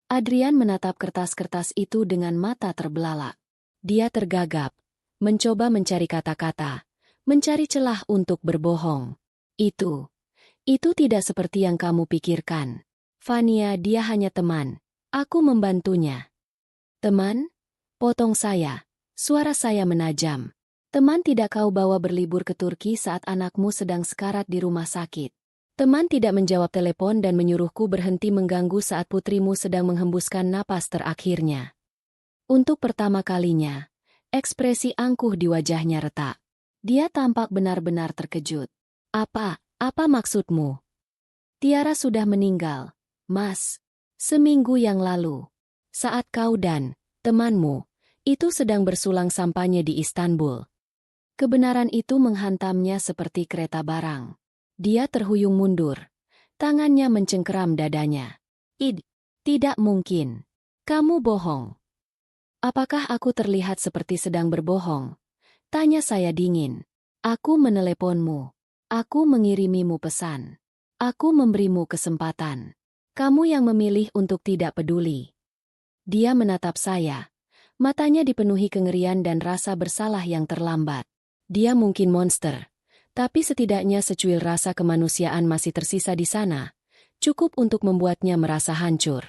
Adrian menatap kertas-kertas itu dengan mata terbelalak. Dia tergagap, mencoba mencari kata-kata, mencari celah untuk berbohong. Itu tidak seperti yang kamu pikirkan. Fania, dia hanya teman. Aku membantunya. Teman? Potong saya. Suara saya menajam. Teman tidak kau bawa berlibur ke Turki saat anakmu sedang sekarat di rumah sakit. Teman tidak menjawab telepon dan menyuruhku berhenti mengganggu saat putrimu sedang menghembuskan napas terakhirnya. Untuk pertama kalinya, ekspresi angkuh di wajahnya retak. Dia tampak benar-benar terkejut. Apa maksudmu? Tiara sudah meninggal, Mas. Seminggu yang lalu. Saat kau dan temanmu itu sedang bersulang sampahnya di Istanbul. Kebenaran itu menghantamnya seperti kereta barang. Dia terhuyung mundur. Tangannya mencengkeram dadanya. Tidak mungkin. Kamu bohong. Apakah aku terlihat seperti sedang berbohong? Tanya saya dingin. Aku meneleponmu. Aku mengirimimu pesan. Aku memberimu kesempatan. Kamu yang memilih untuk tidak peduli. Dia menatap saya. Matanya dipenuhi kengerian dan rasa bersalah yang terlambat. Dia mungkin monster. Tapi setidaknya secuil rasa kemanusiaan masih tersisa di sana, cukup untuk membuatnya merasa hancur.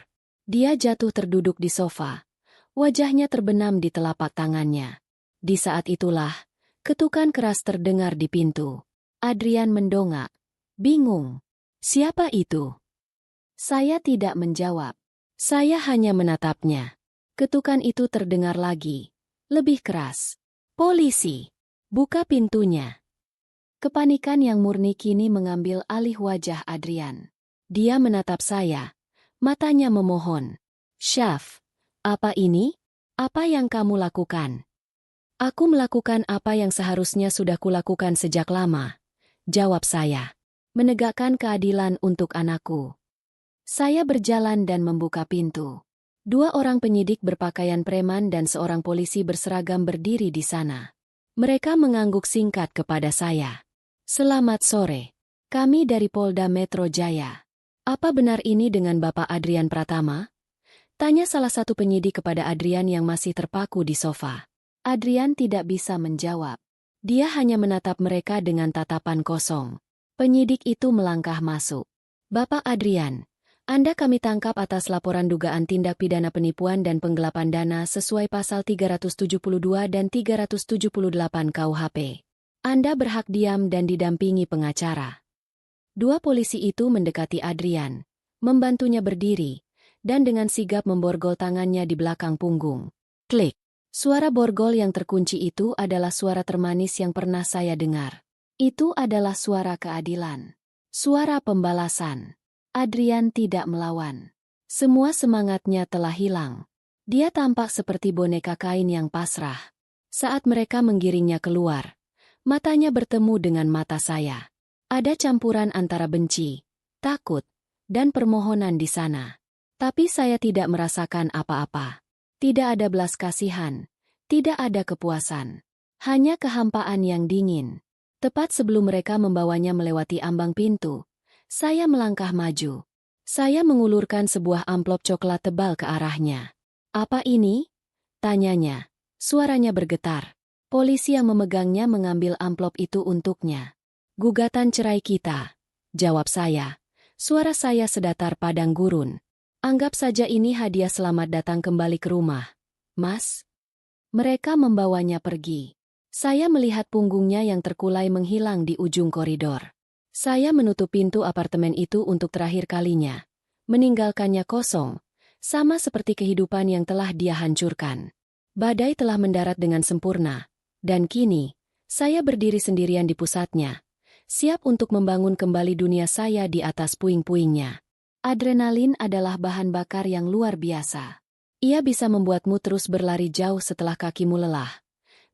Dia jatuh terduduk di sofa, wajahnya terbenam di telapak tangannya. Di saat itulah, ketukan keras terdengar di pintu. Adrian mendongak, bingung. Siapa itu? Saya tidak menjawab. Saya hanya menatapnya. Ketukan itu terdengar lagi, lebih keras. Polisi, buka pintunya. Kepanikan yang murni kini mengambil alih wajah Adrian. Dia menatap saya. Matanya memohon. Syaf, apa ini? Apa yang kamu lakukan? Aku melakukan apa yang seharusnya sudah kulakukan sejak lama. Jawab saya. Menegakkan keadilan untuk anakku. Saya berjalan dan membuka pintu. 2 orang penyidik berpakaian preman dan seorang polisi berseragam berdiri di sana. Mereka mengangguk singkat kepada saya. Selamat sore. Kami dari Polda Metro Jaya. Apa benar ini dengan Bapak Adrian Pratama? Tanya salah satu penyidik kepada Adrian yang masih terpaku di sofa. Adrian tidak bisa menjawab. Dia hanya menatap mereka dengan tatapan kosong. Penyidik itu melangkah masuk. Bapak Adrian, Anda kami tangkap atas laporan dugaan tindak pidana penipuan dan penggelapan dana sesuai pasal 372 dan 378 KUHP. Anda berhak diam dan didampingi pengacara. 2 polisi itu mendekati Adrian, membantunya berdiri, dan dengan sigap memborgol tangannya di belakang punggung. Klik. Suara borgol yang terkunci itu adalah suara termanis yang pernah saya dengar. Itu adalah suara keadilan. Suara pembalasan. Adrian tidak melawan. Semua semangatnya telah hilang. Dia tampak seperti boneka kain yang pasrah. Saat mereka menggiringnya keluar, matanya bertemu dengan mata saya. Ada campuran antara benci, takut, dan permohonan di sana. Tapi saya tidak merasakan apa-apa. Tidak ada belas kasihan, tidak ada kepuasan. Hanya kehampaan yang dingin. Tepat sebelum mereka membawanya melewati ambang pintu, saya melangkah maju. Saya mengulurkan sebuah amplop coklat tebal ke arahnya. "Apa ini?" tanyanya. Suaranya bergetar. Polisi yang memegangnya mengambil amplop itu untuknya. "Gugatan cerai kita," jawab saya. Suara saya sedatar padang gurun. "Anggap saja ini hadiah selamat datang kembali ke rumah, Mas." Mereka membawanya pergi. Saya melihat punggungnya yang terkulai menghilang di ujung koridor. Saya menutup pintu apartemen itu untuk terakhir kalinya, meninggalkannya kosong, sama seperti kehidupan yang telah dia hancurkan. Badai telah mendarat dengan sempurna, dan kini, saya berdiri sendirian di pusatnya, siap untuk membangun kembali dunia saya di atas puing-puingnya. Adrenalin adalah bahan bakar yang luar biasa. Ia bisa membuatmu terus berlari jauh setelah kakimu lelah.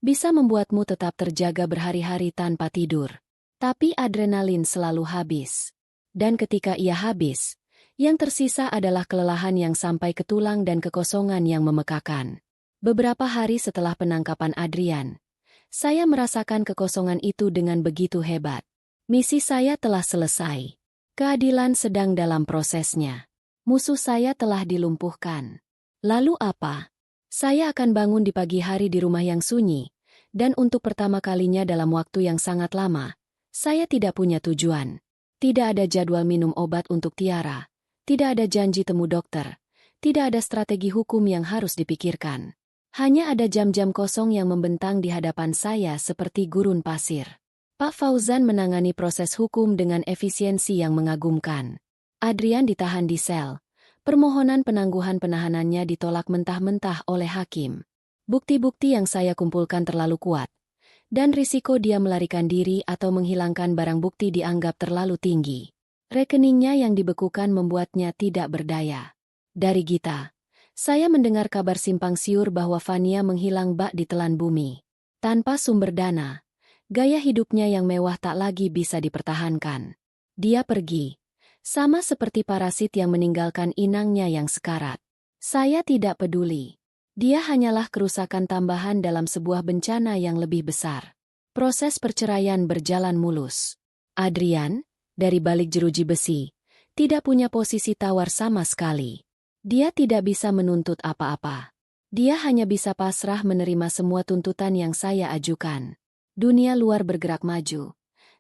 Bisa membuatmu tetap terjaga berhari-hari tanpa tidur. Tapi adrenalin selalu habis. Dan ketika ia habis, yang tersisa adalah kelelahan yang sampai ke tulang dan kekosongan yang memekakan. Beberapa hari setelah penangkapan Adrian, saya merasakan kekosongan itu dengan begitu hebat. Misi saya telah selesai. Keadilan sedang dalam prosesnya. Musuh saya telah dilumpuhkan. Lalu apa? Saya akan bangun di pagi hari di rumah yang sunyi, dan untuk pertama kalinya dalam waktu yang sangat lama, saya tidak punya tujuan. Tidak ada jadwal minum obat untuk Tiara, tidak ada janji temu dokter, tidak ada strategi hukum yang harus dipikirkan. Hanya ada jam-jam kosong yang membentang di hadapan saya seperti gurun pasir. Pak Fauzan menangani proses hukum dengan efisiensi yang mengagumkan. Adrian ditahan di sel. Permohonan penangguhan penahanannya ditolak mentah-mentah oleh hakim. Bukti-bukti yang saya kumpulkan terlalu kuat. Dan risiko dia melarikan diri atau menghilangkan barang bukti dianggap terlalu tinggi. Rekeningnya yang dibekukan membuatnya tidak berdaya. Dari Gita, saya mendengar kabar simpang siur bahwa Fania menghilang bak di telan bumi. Tanpa sumber dana, gaya hidupnya yang mewah tak lagi bisa dipertahankan. Dia pergi, sama seperti parasit yang meninggalkan inangnya yang sekarat. Saya tidak peduli. Dia hanyalah kerusakan tambahan dalam sebuah bencana yang lebih besar. Proses perceraian berjalan mulus. Adrian, dari balik jeruji besi, tidak punya posisi tawar sama sekali. Dia tidak bisa menuntut apa-apa. Dia hanya bisa pasrah menerima semua tuntutan yang saya ajukan. Dunia luar bergerak maju,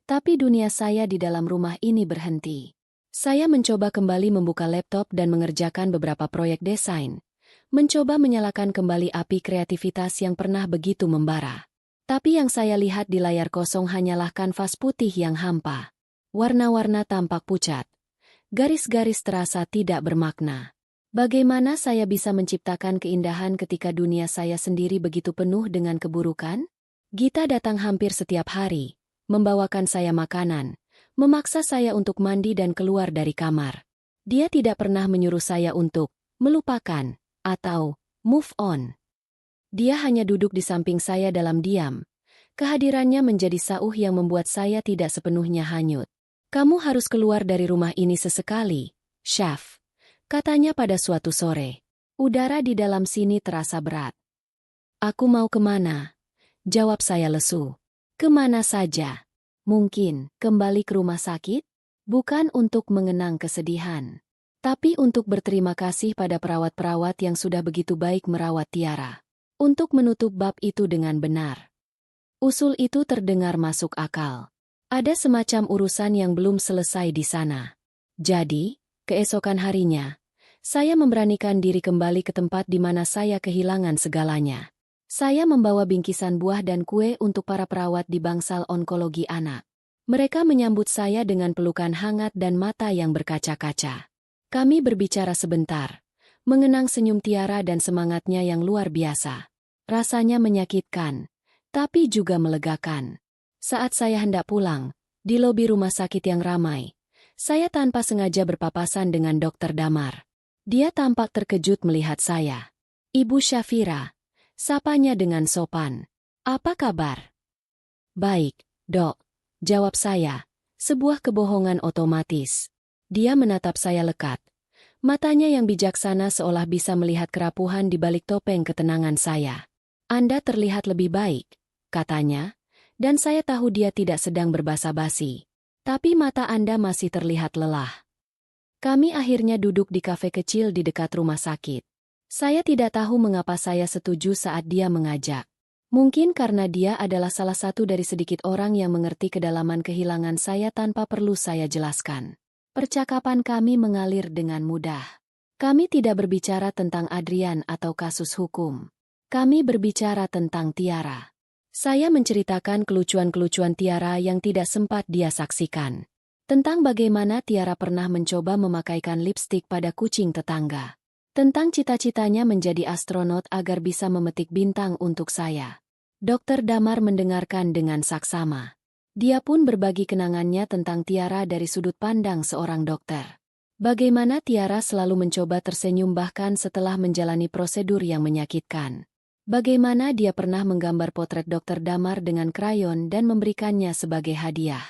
tapi dunia saya di dalam rumah ini berhenti. Saya mencoba kembali membuka laptop dan mengerjakan beberapa proyek desain. Mencoba menyalakan kembali api kreativitas yang pernah begitu membara. Tapi yang saya lihat di layar kosong hanyalah kanvas putih yang hampa. Warna-warna tampak pucat. Garis-garis terasa tidak bermakna. Bagaimana saya bisa menciptakan keindahan ketika dunia saya sendiri begitu penuh dengan keburukan? Gita datang hampir setiap hari, membawakan saya makanan, memaksa saya untuk mandi dan keluar dari kamar. Dia tidak pernah menyuruh saya untuk melupakan atau move on. Dia hanya duduk di samping saya dalam diam. Kehadirannya menjadi sauh yang membuat saya tidak sepenuhnya hanyut. "Kamu harus keluar dari rumah ini sesekali, Chef," katanya pada suatu sore. Udara di dalam sini terasa berat. "Aku mau kemana?" jawab saya lesu. "Kemana saja. Mungkin kembali ke rumah sakit? Bukan untuk mengenang kesedihan, tapi untuk berterima kasih pada perawat-perawat yang sudah begitu baik merawat Tiara. Untuk menutup bab itu dengan benar." Usul itu terdengar masuk akal. Ada semacam urusan yang belum selesai di sana. Jadi, keesokan harinya, saya memberanikan diri kembali ke tempat di mana saya kehilangan segalanya. Saya membawa bingkisan buah dan kue untuk para perawat di bangsal onkologi anak. Mereka menyambut saya dengan pelukan hangat dan mata yang berkaca-kaca. Kami berbicara sebentar, mengenang senyum Tiara dan semangatnya yang luar biasa. Rasanya menyakitkan, tapi juga melegakan. Saat saya hendak pulang, di lobi rumah sakit yang ramai, saya tanpa sengaja berpapasan dengan Dokter Damar. Dia tampak terkejut melihat saya. "Ibu Syafira," sapanya dengan sopan. "Apa kabar?" "Baik, Dok," jawab saya, sebuah kebohongan otomatis. Dia menatap saya lekat. Matanya yang bijaksana seolah bisa melihat kerapuhan di balik topeng ketenangan saya. Anda terlihat lebih baik, katanya, dan saya tahu dia tidak sedang berbasa-basi. Tapi mata Anda masih terlihat lelah. Kami akhirnya duduk di kafe kecil di dekat rumah sakit. Saya tidak tahu mengapa saya setuju saat dia mengajak. Mungkin karena dia adalah salah satu dari sedikit orang yang mengerti kedalaman kehilangan saya tanpa perlu saya jelaskan. Percakapan kami mengalir dengan mudah. Kami tidak berbicara tentang Adrian atau kasus hukum. Kami berbicara tentang Tiara. Saya menceritakan kelucuan-kelucuan Tiara yang tidak sempat dia saksikan. Tentang bagaimana Tiara pernah mencoba memakaikan lipstik pada kucing tetangga. Tentang cita-citanya menjadi astronot agar bisa memetik bintang untuk saya. Dokter Damar mendengarkan dengan saksama. Dia pun berbagi kenangannya tentang Tiara dari sudut pandang seorang dokter. Bagaimana Tiara selalu mencoba tersenyum bahkan setelah menjalani prosedur yang menyakitkan. Bagaimana dia pernah menggambar potret Dokter Damar dengan krayon dan memberikannya sebagai hadiah.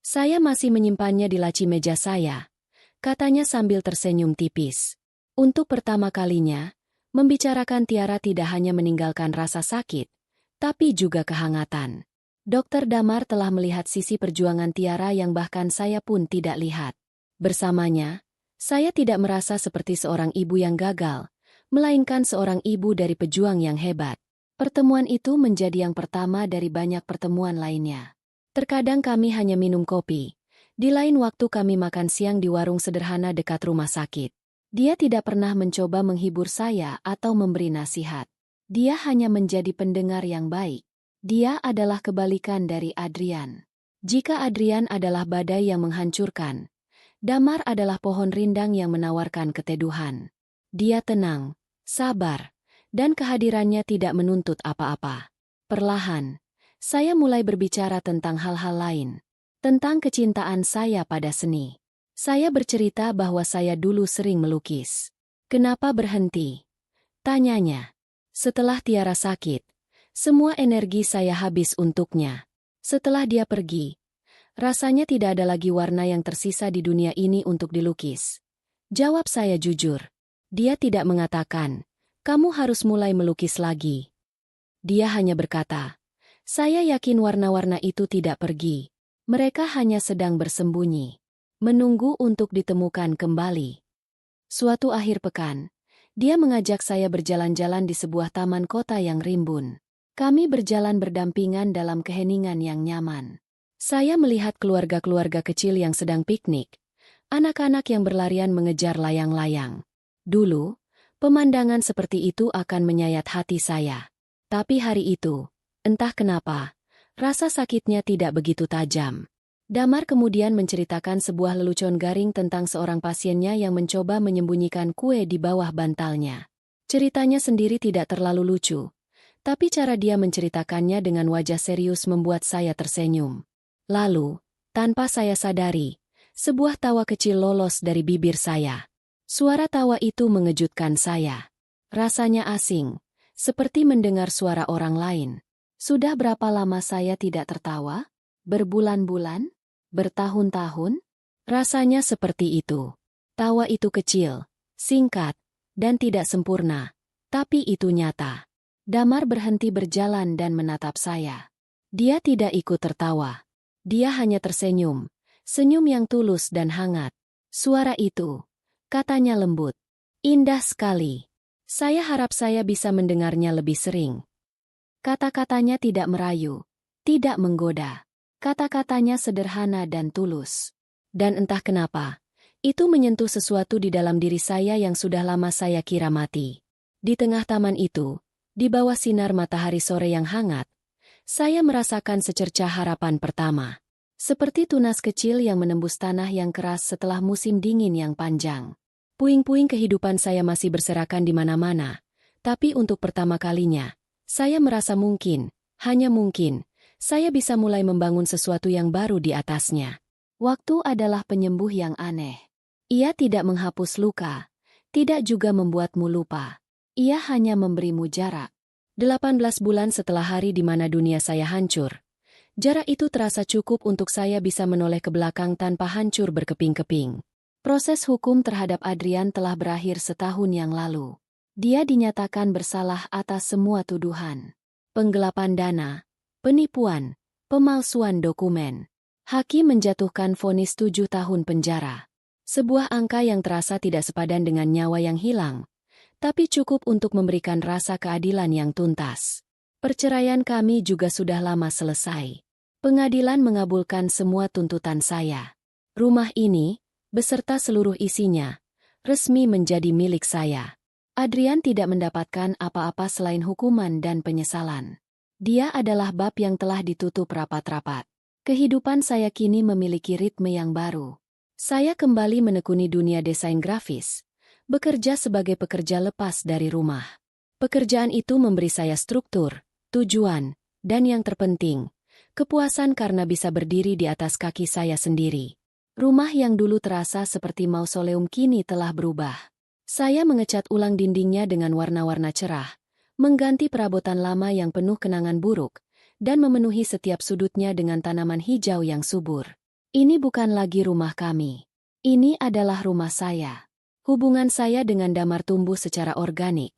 Saya masih menyimpannya di laci meja saya, katanya sambil tersenyum tipis. Untuk pertama kalinya, membicarakan Tiara tidak hanya meninggalkan rasa sakit, tapi juga kehangatan. Dokter Damar telah melihat sisi perjuangan Tiara yang bahkan saya pun tidak lihat. Bersamanya, saya tidak merasa seperti seorang ibu yang gagal, melainkan seorang ibu dari pejuang yang hebat. Pertemuan itu menjadi yang pertama dari banyak pertemuan lainnya. Terkadang kami hanya minum kopi. Di lain waktu kami makan siang di warung sederhana dekat rumah sakit. Dia tidak pernah mencoba menghibur saya atau memberi nasihat. Dia hanya menjadi pendengar yang baik. Dia adalah kebalikan dari Adrian. Jika Adrian adalah badai yang menghancurkan, Damar adalah pohon rindang yang menawarkan keteduhan. Dia tenang, sabar, dan kehadirannya tidak menuntut apa-apa. Perlahan, saya mulai berbicara tentang hal-hal lain. Tentang kecintaan saya pada seni. Saya bercerita bahwa saya dulu sering melukis. Kenapa berhenti? Tanyanya. Setelah Tiara sakit, semua energi saya habis untuknya. Setelah dia pergi, rasanya tidak ada lagi warna yang tersisa di dunia ini untuk dilukis. Jawab saya jujur. Dia tidak mengatakan, kamu harus mulai melukis lagi. Dia hanya berkata, saya yakin warna-warna itu tidak pergi. Mereka hanya sedang bersembunyi. Menunggu untuk ditemukan kembali. Suatu akhir pekan, dia mengajak saya berjalan-jalan di sebuah taman kota yang rimbun. Kami berjalan berdampingan dalam keheningan yang nyaman. Saya melihat keluarga-keluarga kecil yang sedang piknik, anak-anak yang berlarian mengejar layang-layang. Dulu, pemandangan seperti itu akan menyayat hati saya. Tapi hari itu, entah kenapa, rasa sakitnya tidak begitu tajam. Damar kemudian menceritakan sebuah lelucon garing tentang seorang pasiennya yang mencoba menyembunyikan kue di bawah bantalnya. Ceritanya sendiri tidak terlalu lucu, tapi cara dia menceritakannya dengan wajah serius membuat saya tersenyum. Lalu, tanpa saya sadari, sebuah tawa kecil lolos dari bibir saya. Suara tawa itu mengejutkan saya. Rasanya asing, seperti mendengar suara orang lain. Sudah berapa lama saya tidak tertawa? Berbulan-bulan? Bertahun-tahun? Rasanya seperti itu. Tawa itu kecil, singkat, dan tidak sempurna, tapi itu nyata. Damar berhenti berjalan dan menatap saya. Dia tidak ikut tertawa. Dia hanya tersenyum, senyum yang tulus dan hangat. Suara itu, katanya lembut, indah sekali. Saya harap saya bisa mendengarnya lebih sering. Kata-katanya tidak merayu, tidak menggoda. Kata-katanya sederhana dan tulus. Dan entah kenapa, itu menyentuh sesuatu di dalam diri saya yang sudah lama saya kira mati. Di tengah taman itu, di bawah sinar matahari sore yang hangat, saya merasakan secercah harapan pertama. Seperti tunas kecil yang menembus tanah yang keras setelah musim dingin yang panjang. Puing-puing kehidupan saya masih berserakan di mana-mana, tapi untuk pertama kalinya, saya merasa mungkin, hanya mungkin, saya bisa mulai membangun sesuatu yang baru di atasnya. Waktu adalah penyembuh yang aneh. Ia tidak menghapus luka, tidak juga membuatmu lupa. Ia hanya memberimu jarak. 18 bulan setelah hari di mana dunia saya hancur, jarak itu terasa cukup untuk saya bisa menoleh ke belakang tanpa hancur berkeping-keping. Proses hukum terhadap Adrian telah berakhir setahun yang lalu. Dia dinyatakan bersalah atas semua tuduhan. Penggelapan dana, penipuan, pemalsuan dokumen. Hakim menjatuhkan vonis 7 tahun penjara. Sebuah angka yang terasa tidak sepadan dengan nyawa yang hilang, tapi cukup untuk memberikan rasa keadilan yang tuntas. Perceraian kami juga sudah lama selesai. Pengadilan mengabulkan semua tuntutan saya. Rumah ini, beserta seluruh isinya, resmi menjadi milik saya. Adrian tidak mendapatkan apa-apa selain hukuman dan penyesalan. Dia adalah bab yang telah ditutup rapat-rapat. Kehidupan saya kini memiliki ritme yang baru. Saya kembali menekuni dunia desain grafis, bekerja sebagai pekerja lepas dari rumah. Pekerjaan itu memberi saya struktur, tujuan, dan yang terpenting, kepuasan karena bisa berdiri di atas kaki saya sendiri. Rumah yang dulu terasa seperti mausoleum kini telah berubah. Saya mengecat ulang dindingnya dengan warna-warna cerah, mengganti perabotan lama yang penuh kenangan buruk, dan memenuhi setiap sudutnya dengan tanaman hijau yang subur. Ini bukan lagi rumah kami. Ini adalah rumah saya. Hubungan saya dengan Damar tumbuh secara organik,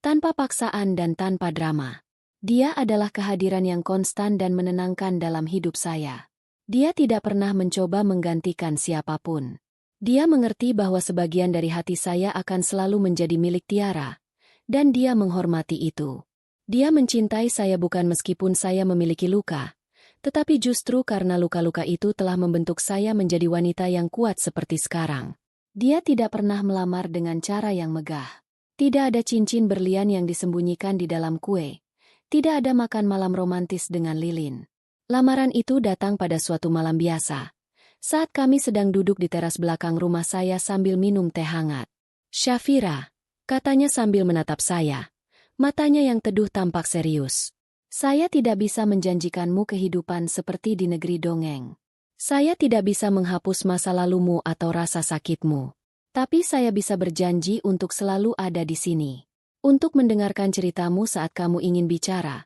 tanpa paksaan dan tanpa drama. Dia adalah kehadiran yang konstan dan menenangkan dalam hidup saya. Dia tidak pernah mencoba menggantikan siapapun. Dia mengerti bahwa sebagian dari hati saya akan selalu menjadi milik Tiara, dan dia menghormati itu. Dia mencintai saya bukan meskipun saya memiliki luka, tetapi justru karena luka-luka itu telah membentuk saya menjadi wanita yang kuat seperti sekarang. Dia tidak pernah melamar dengan cara yang megah. Tidak ada cincin berlian yang disembunyikan di dalam kue. Tidak ada makan malam romantis dengan lilin. Lamaran itu datang pada suatu malam biasa, saat kami sedang duduk di teras belakang rumah saya sambil minum teh hangat. "Syafira," katanya sambil menatap saya. Matanya yang teduh tampak serius. "Saya tidak bisa menjanjikanmu kehidupan seperti di negeri dongeng. Saya tidak bisa menghapus masa lalumu atau rasa sakitmu. Tapi saya bisa berjanji untuk selalu ada di sini. Untuk mendengarkan ceritamu saat kamu ingin bicara,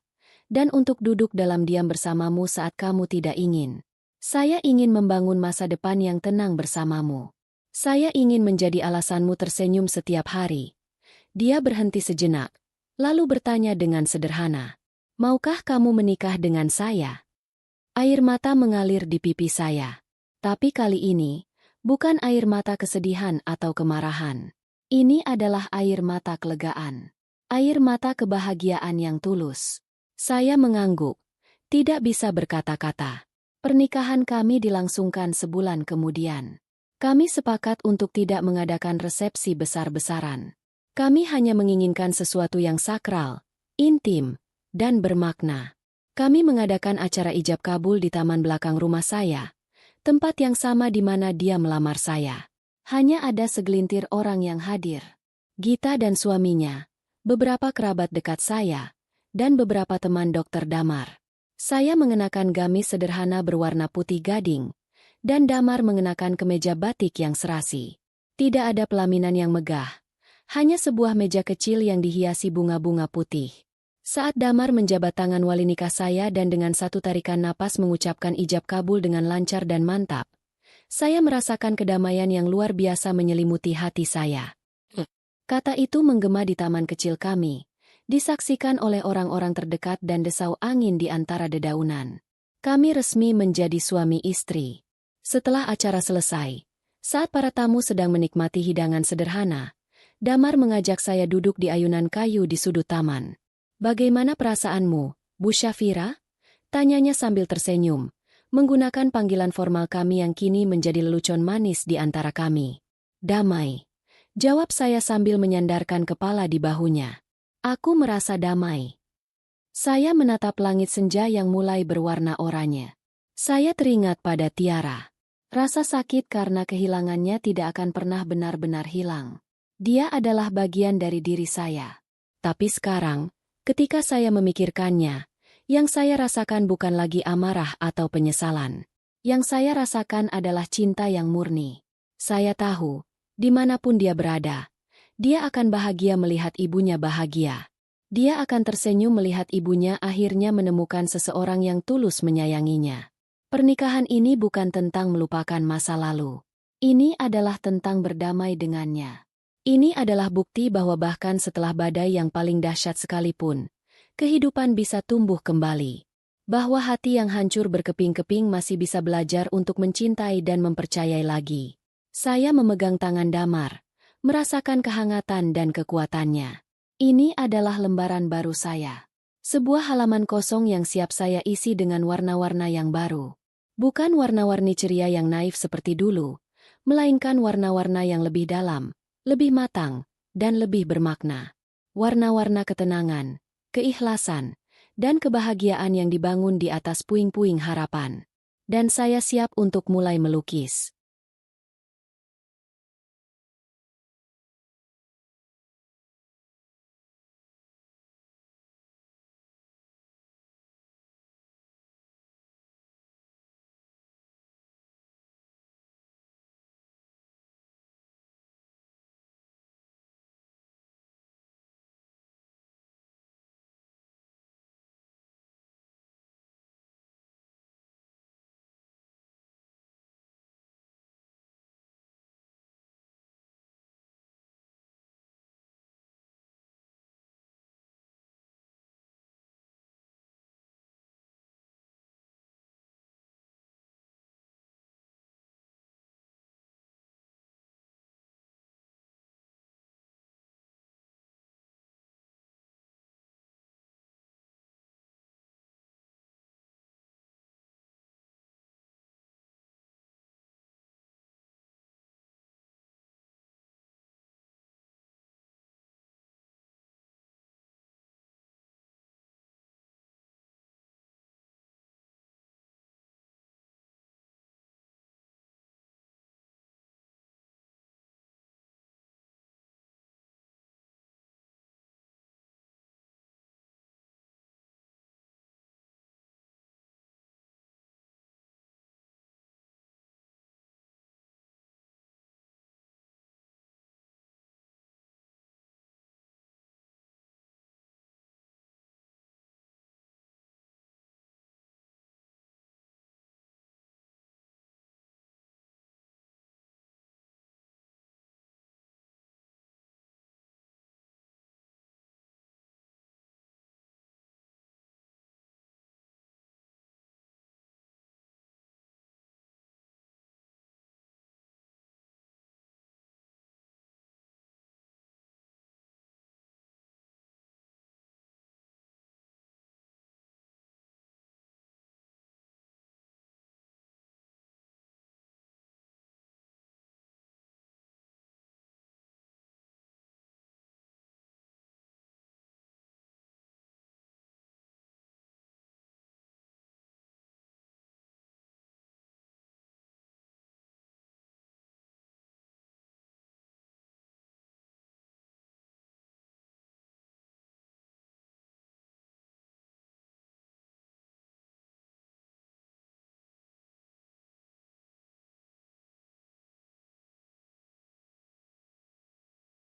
dan untuk duduk dalam diam bersamamu saat kamu tidak ingin. Saya ingin membangun masa depan yang tenang bersamamu. Saya ingin menjadi alasanmu tersenyum setiap hari." Dia berhenti sejenak, lalu bertanya dengan sederhana, "Maukah kamu menikah dengan saya?" Air mata mengalir di pipi saya. Tapi kali ini, bukan air mata kesedihan atau kemarahan. Ini adalah air mata kelegaan. Air mata kebahagiaan yang tulus. Saya mengangguk, tidak bisa berkata-kata. Pernikahan kami dilangsungkan sebulan kemudian. Kami sepakat untuk tidak mengadakan resepsi besar-besaran. Kami hanya menginginkan sesuatu yang sakral, intim, dan bermakna. Kami mengadakan acara ijab kabul di taman belakang rumah saya, tempat yang sama di mana dia melamar saya. Hanya ada segelintir orang yang hadir. Gita dan suaminya, beberapa kerabat dekat saya, dan beberapa teman Dokter Damar. Saya mengenakan gamis sederhana berwarna putih gading, dan Damar mengenakan kemeja batik yang serasi. Tidak ada pelaminan yang megah, hanya sebuah meja kecil yang dihiasi bunga-bunga putih. Saat Damar menjabat tangan wali nikah saya dan dengan satu tarikan napas mengucapkan ijab kabul dengan lancar dan mantap, saya merasakan kedamaian yang luar biasa menyelimuti hati saya. Kata itu menggema di taman kecil kami, disaksikan oleh orang-orang terdekat dan desau angin di antara dedaunan. Kami resmi menjadi suami istri. Setelah acara selesai, saat para tamu sedang menikmati hidangan sederhana, Damar mengajak saya duduk di ayunan kayu di sudut taman. "Bagaimana perasaanmu, Bu Syafira?" tanyanya sambil tersenyum, menggunakan panggilan formal kami yang kini menjadi lelucon manis di antara kami. "Damai," jawab saya sambil menyandarkan kepala di bahunya. "Aku merasa damai." Saya menatap langit senja yang mulai berwarna oranye. Saya teringat pada Tiara. Rasa sakit karena kehilangannya tidak akan pernah benar-benar hilang. Dia adalah bagian dari diri saya. Tapi sekarang, ketika saya memikirkannya, yang saya rasakan bukan lagi amarah atau penyesalan. Yang saya rasakan adalah cinta yang murni. Saya tahu, dimanapun dia berada, dia akan bahagia melihat ibunya bahagia. Dia akan tersenyum melihat ibunya akhirnya menemukan seseorang yang tulus menyayanginya. Pernikahan ini bukan tentang melupakan masa lalu. Ini adalah tentang berdamai dengannya. Ini adalah bukti bahwa bahkan setelah badai yang paling dahsyat sekalipun, kehidupan bisa tumbuh kembali. Bahwa hati yang hancur berkeping-keping masih bisa belajar untuk mencintai dan mempercayai lagi. Saya memegang tangan Damar, merasakan kehangatan dan kekuatannya. Ini adalah lembaran baru saya. Sebuah halaman kosong yang siap saya isi dengan warna-warna yang baru. Bukan warna-warni ceria yang naif seperti dulu, melainkan warna-warna yang lebih dalam, lebih matang, dan lebih bermakna. Warna-warna ketenangan, keikhlasan, dan kebahagiaan yang dibangun di atas puing-puing harapan. Dan saya siap untuk mulai melukis.